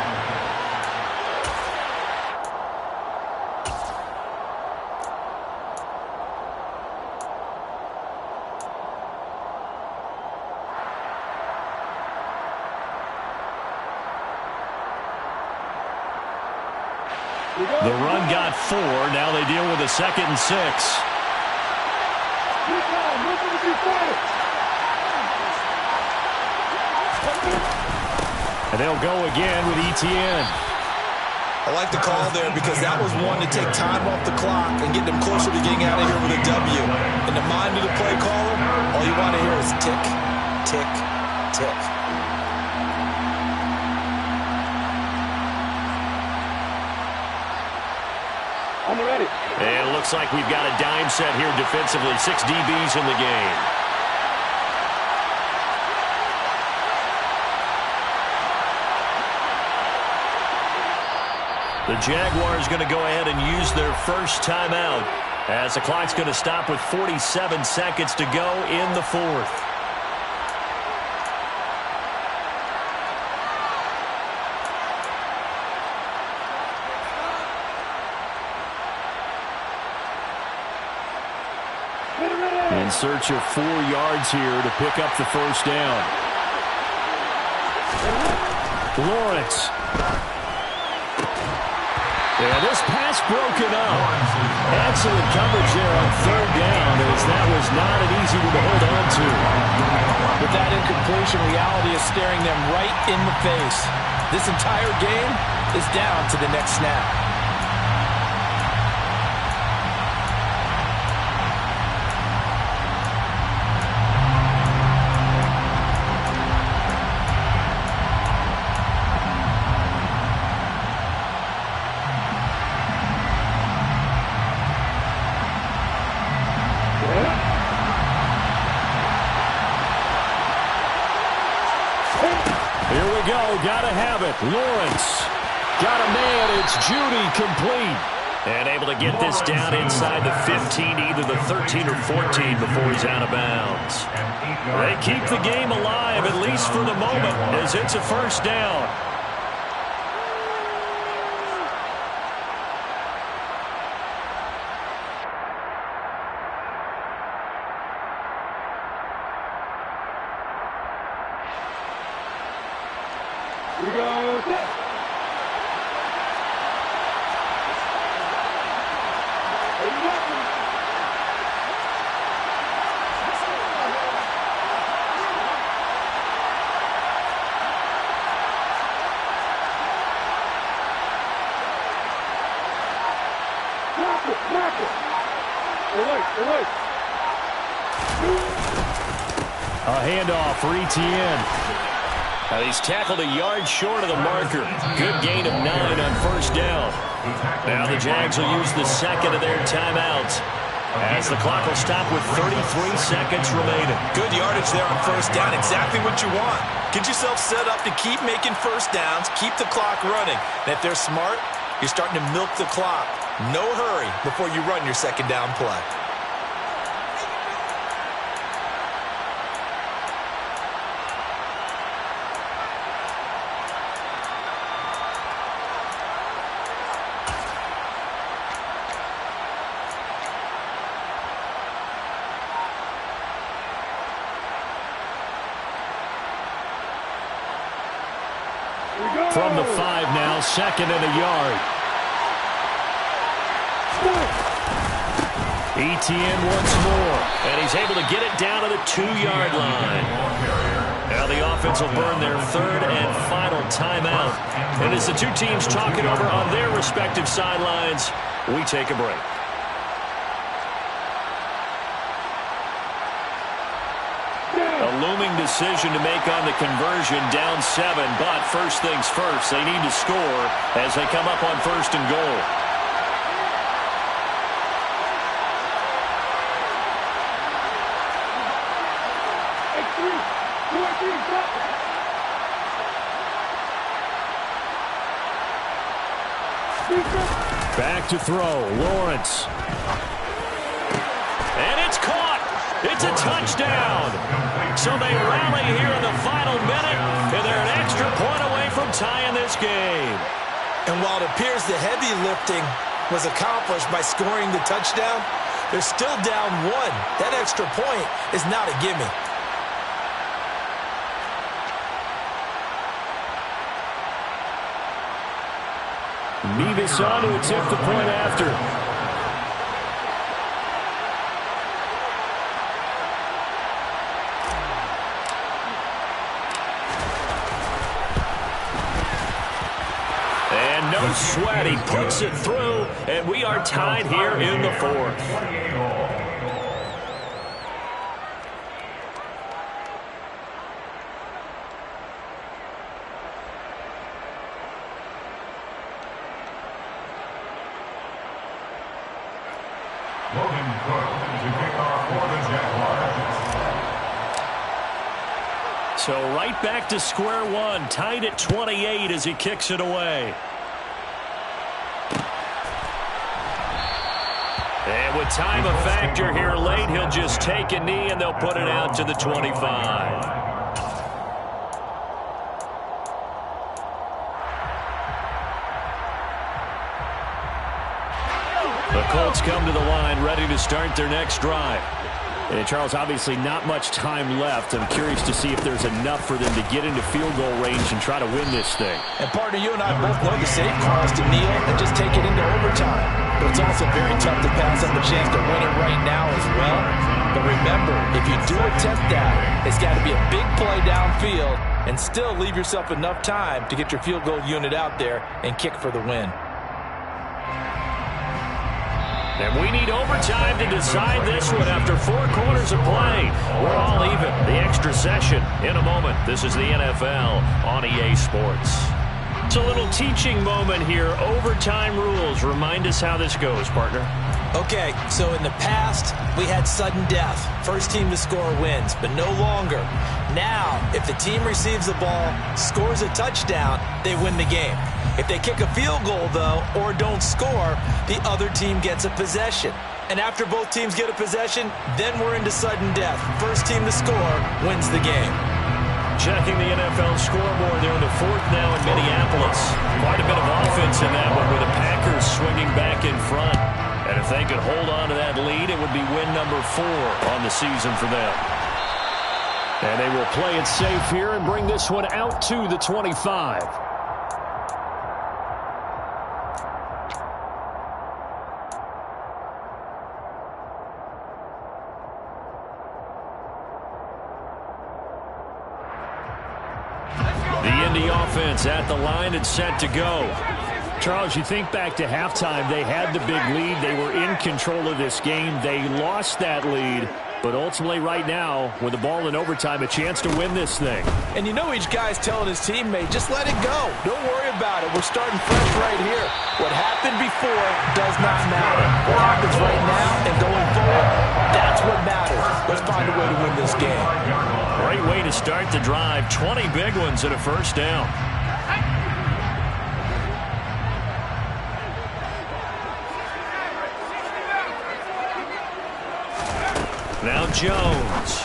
The run got 4. Now they deal with a 2nd and 6. And they'll go again with Etienne. I like the call there because that was one to take time off the clock and get them closer to getting out of here with a W. In the mind of the play caller, all you want to hear is tick, tick, tick. And it looks like we've got a dime set here defensively. 6 DBs in the game. The Jaguars going to go ahead and use their first timeout as the clock's going to stop with 47 seconds to go in the 4th. In search of 4 yards here to pick up the first down. Lawrence. Yeah, this pass broken up. Excellent coverage there on 3rd down, as that was not an easy one to hold on to. With that incompletion, reality is staring them right in the face. This entire game is down to the next snap. Gotta have it. Lawrence got a man. It's Judy complete. And able to get this down inside the 15, either the 13 or 14 before he's out of bounds. They keep the game alive, at least for the moment, as it's a first down. A handoff for Etienne. Now he's tackled a yard short of the marker. Good gain of 9 on first down. Now the Jags will use the second of their timeouts, as the clock will stop with 33 seconds remaining. Good yardage there on first down. Exactly what you want. Get yourself set up to keep making first downs, keep the clock running. And if they're smart, you're starting to milk the clock. No hurry before you run your second down play. From the 5 now, second and a yard. Etienne once more, and he's able to get it down to the 2-yard line. Now the offense will burn their third and final timeout. And as the two teams talk it over on their respective sidelines, we take a break. A looming decision to make on the conversion, down 7, but first things first, they need to score as they come up on first and goal. Back to throw, Lawrence. And it's caught. It's a touchdown. So they rally here in the final minute, and they're an extra point away from tying this game. And while it appears the heavy lifting was accomplished by scoring the touchdown, they're still down 1. That extra point is not a gimme. Nevis on to attempt the point after. And no sweat, he puts it through, and we are tied here in the 4th. So right back to square one, tied at 28 as he kicks it away. And with time a factor here late, he'll just take a knee and they'll put it out to the 25. The Colts come to the line, ready to start their next drive. And Charles, obviously not much time left. I'm curious to see if there's enough for them to get into field goal range and try to win this thing. And partner, you and I both know the safe call is to kneel and just take it into overtime. But it's also very tough to pass up a chance to win it right now as well. But remember, if you do attempt that, it's got to be a big play downfield and still leave yourself enough time to get your field goal unit out there and kick for the win. And we need overtime to decide this one after 4 quarters of play. We're all even. The extra session in a moment. This is the NFL on EA Sports. It's a little teaching moment here. Overtime rules. Remind us how this goes, partner. Okay, so in the past, we had sudden death. First team to score wins, but no longer. Now, if the team receives the ball, scores a touchdown, they win the game. If they kick a field goal, though, or don't score, the other team gets a possession. And after both teams get a possession, then we're into sudden death. First team to score wins the game. Checking the NFL scoreboard. They're in the 4th now in Minneapolis. Quite a bit of offense in that one with the Packers swinging back in front. And if they could hold on to that lead, it would be win number 4 on the season for them. And they will play it safe here and bring this one out to the 25. The Indy offense at the line and set to go. Charles, you think back to halftime, they had the big lead. They were in control of this game. They lost that lead. But ultimately right now, with the ball in overtime, a chance to win this thing. And you know each guy's telling his teammate, just let it go. Don't worry about it. We're starting fresh right here. What happened before does not matter. What happens right now and going forward, that's what matters. Let's find a way to win this game. Great way to start the drive. 20 big ones and a first down. Now Jones.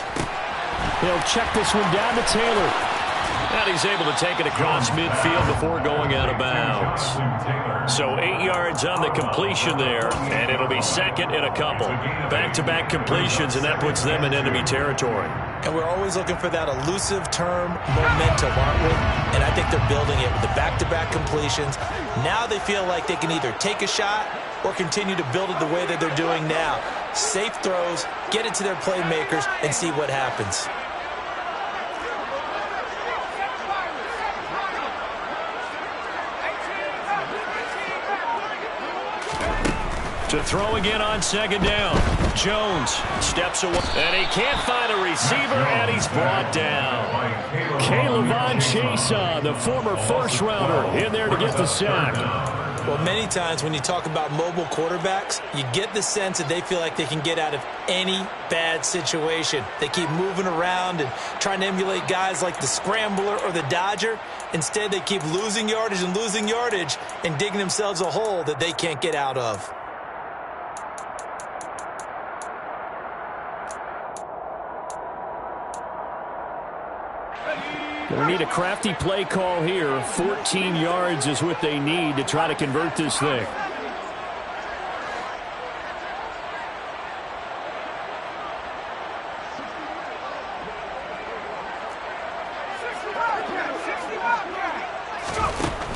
He'll check this one down to Taylor. And he's able to take it across midfield before going out of bounds. So 8 yards on the completion there, and it'll be second in a couple. Back-to-back completions, and that puts them in enemy territory. And we're always looking for that elusive term momentum, aren't we? And I think they're building it with the back-to-back completions. Now they feel like they can either take a shot or continue to build it the way that they're doing now. Safe throws, get it to their playmakers, and see what happens. To throw again on second down. Jones steps away, and he can't find a receiver, and he's brought down. K'Lavon Chaisson, the former first-rounder, in there to get the sack. Well, many times when you talk about mobile quarterbacks, you get the sense that they feel like they can get out of any bad situation. They keep moving around and trying to emulate guys like the Scrambler or the Dodger. Instead, they keep losing yardage and digging themselves a hole that they can't get out of. They need a crafty play call here. 14 yards is what they need to try to convert this thing.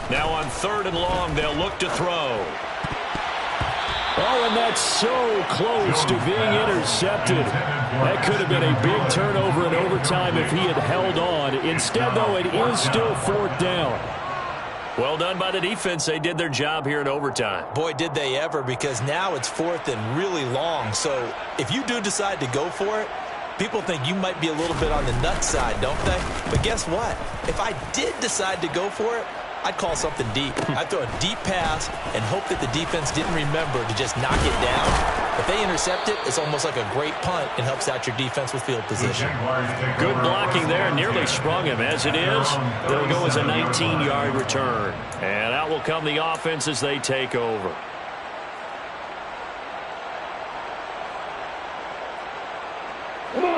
Now on 3rd and long, they'll look to throw. Oh, and that's so close to being intercepted. That could have been a big turnover in overtime if he had held on. Instead, though, it is still 4th down. Well done by the defense. They did their job here in overtime. Boy, did they ever, because now it's 4th and really long. So if you do decide to go for it, people think you might be a little bit on the nut side, don't they? But guess what? If I did decide to go for it, I'd call something deep. I'd throw a deep pass and hope that the defense didn't remember to just knock it down. If they intercept it, it's almost like a great punt and helps out your defense with field position. Good blocking there. Nearly sprung him. As it is, they'll go as a 19-yard return. And out will come the offense as they take over.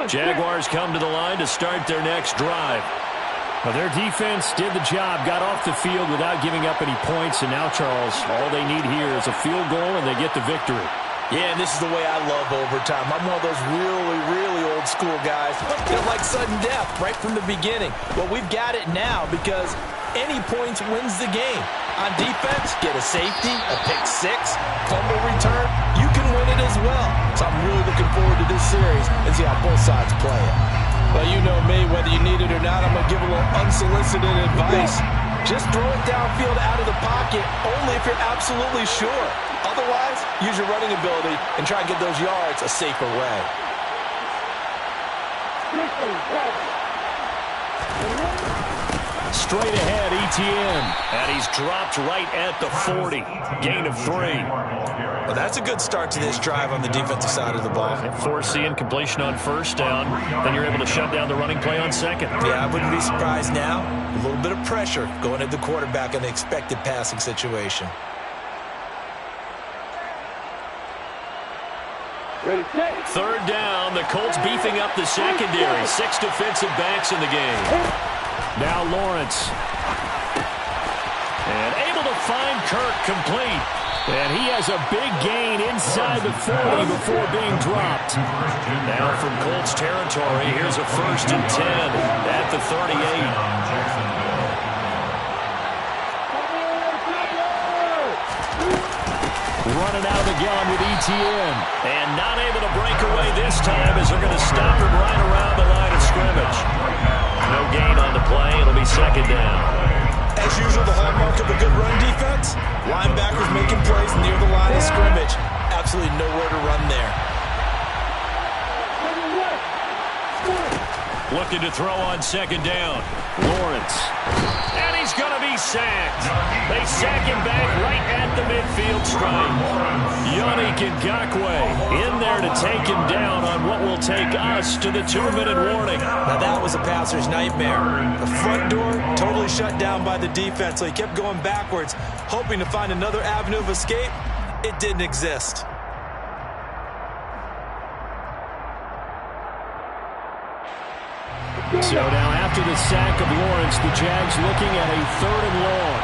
Jaguars come to the line to start their next drive. Well, their defense did the job, got off the field without giving up any points, and now, Charles, all they need here is a field goal, and they get the victory. Yeah, and this is the way I love overtime. I'm one of those really, really old school guys that like sudden death right from the beginning. Well, we've got it now because any points wins the game. On defense, get a safety, a pick six, fumble return, you can win it as well. So I'm really looking forward to this series and see how both sides play it. Well, you know me, whether you need it or not, I'm going to give a little unsolicited advice. Just throw it downfield out of the pocket only if you're absolutely sure. Otherwise, use your running ability and try and get those yards a safer way. Straight ahead, Etienne. And he's dropped right at the 40. Gain of 3. Well, that's a good start to this drive on the defensive side of the ball. Force the incompletion on 1st down. Then you're able to shut down the running play on 2nd. Yeah, I wouldn't be surprised now. A little bit of pressure going at the quarterback in the expected passing situation. Ready, set. 3rd down, the Colts beefing up the secondary. 6 defensive backs in the game. Now Lawrence. And able to find Kirk complete. And he has a big gain inside the 40 before being dropped. Now from Colts territory, here's a 1st and 10 at the 38. Running out of the gun with Etienne. And not able to break away this time as they're going to stop him right around the line of scrimmage. No gain on the play. It'll be 2nd down. As usual, the hallmark of a good run defense, linebackers making plays near the line of scrimmage. Absolutely nowhere to run there. Looking to throw on second down. Lawrence. And he's going to be sacked. They sack him back right at the midfield stripe. Yannick Ngakoue in there to take him down on what will take us to the 2-minute warning. Now that was a passer's nightmare. The front door totally shut down by the defense, so he kept going backwards, hoping to find another avenue of escape. It didn't exist. So now after the sack of Lawrence, the Jags looking at a 3rd and long.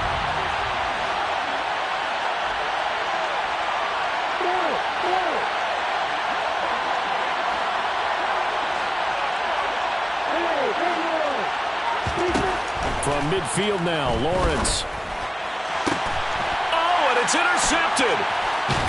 From midfield now, Lawrence. Oh, and it's intercepted.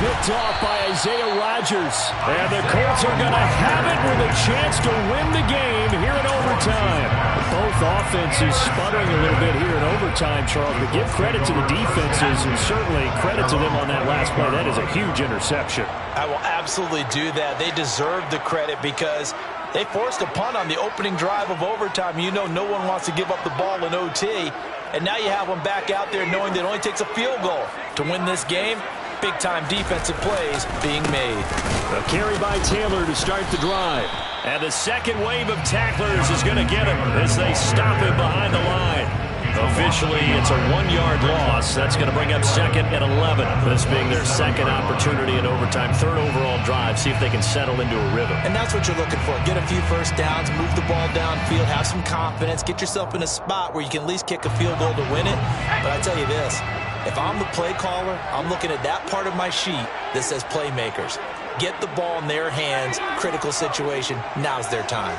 Picked off by Isaiah Rodgers. And the Colts are going to have it with a chance to win the game here in overtime. Both offenses sputtering a little bit here in overtime, Charles, but give credit to the defenses and certainly credit to them on that last play. That is a huge interception. I will absolutely do that. They deserve the credit because they forced a punt on the opening drive of overtime. You know no one wants to give up the ball in OT. And now you have them back out there knowing that it only takes a field goal to win this game. Big-time defensive plays being made. A carry by Taylor to start the drive. And the second wave of tacklers is going to get him as they stop him behind the line. Officially, it's a 1-yard loss. That's going to bring up 2nd and 11. This being their second opportunity in overtime, 3rd overall drive. See if they can settle into a rhythm. And that's what you're looking for. Get a few first downs, move the ball downfield, have some confidence, get yourself in a spot where you can at least kick a field goal to win it. But I tell you this, if I'm the play caller, I'm looking at that part of my sheet that says playmakers. Get the ball in their hands, critical situation, now's their time.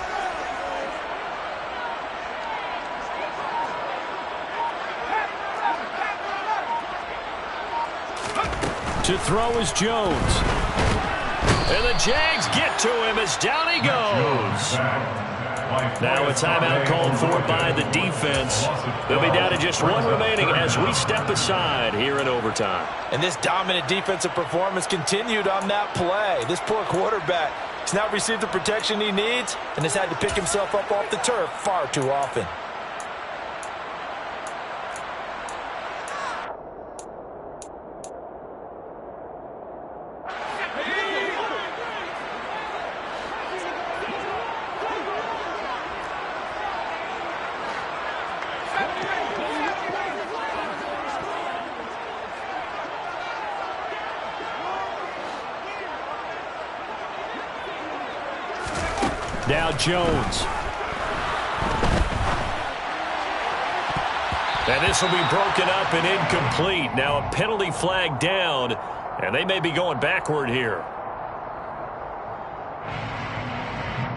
To throw is Jones. And the Jags get to him as down he goes. Now a timeout called for by the defense. They'll be down to just 1 remaining as we step aside here in overtime. And this dominant defensive performance continued on that play. This poor quarterback has not received the protection he needs and has had to pick himself up off the turf far too often. Now Jones. And this will be broken up and incomplete. Now a penalty flag down, and they may be going backward here.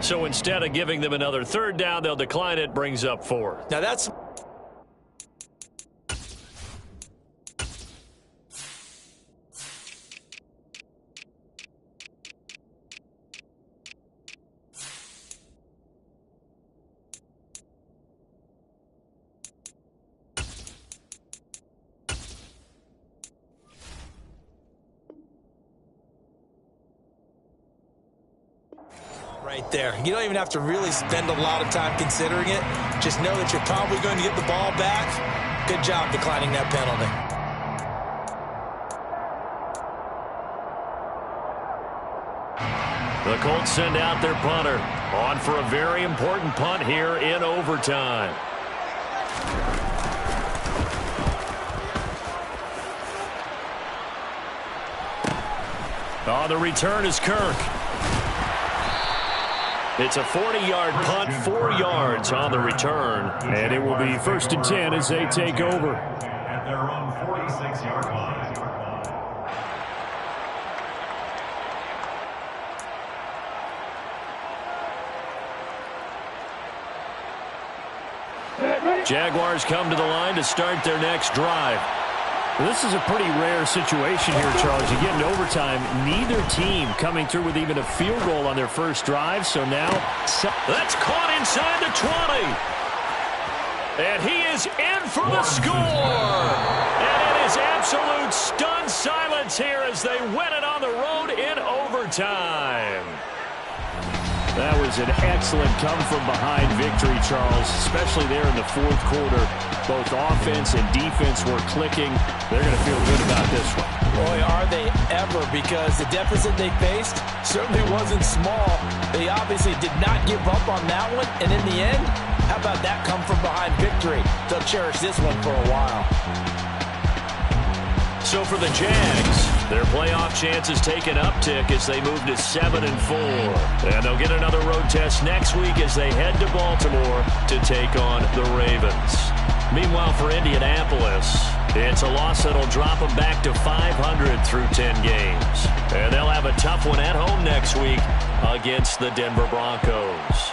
So instead of giving them another 3rd down, they'll decline it, brings up 4. Now that's... right there. You don't even have to really spend a lot of time considering it. Just know that you're probably going to get the ball back. Good job declining that penalty. The Colts send out their punter on for a very important punt here in overtime. On the return is Kirk. It's a 40-yard punt, 4 yards on the return. And it will be 1st and 10 as they take over. At their own 46-yard line. Jaguars come to the line to start their next drive. Well, this is a pretty rare situation here, Charles. You get in overtime, neither team coming through with even a field goal on their first drive. So now, that's caught inside the 20. And he is in for the score. And it is absolute stunned silence here as they win it on the road in overtime. That was an excellent come-from-behind victory, Charles, especially there in the fourth quarter. Both offense and defense were clicking. They're going to feel good about this one. Boy, are they ever, because the deficit they faced certainly wasn't small. They obviously did not give up on that one, and in the end, how about that come-from-behind victory? They'll cherish this one for a while. So for the Jags, their playoff chances take an uptick as they move to 7-4. And they'll get another road test next week as they head to Baltimore to take on the Ravens. Meanwhile, for Indianapolis, it's a loss that'll drop them back to 500 through 10 games. And they'll have a tough one at home next week against the Denver Broncos.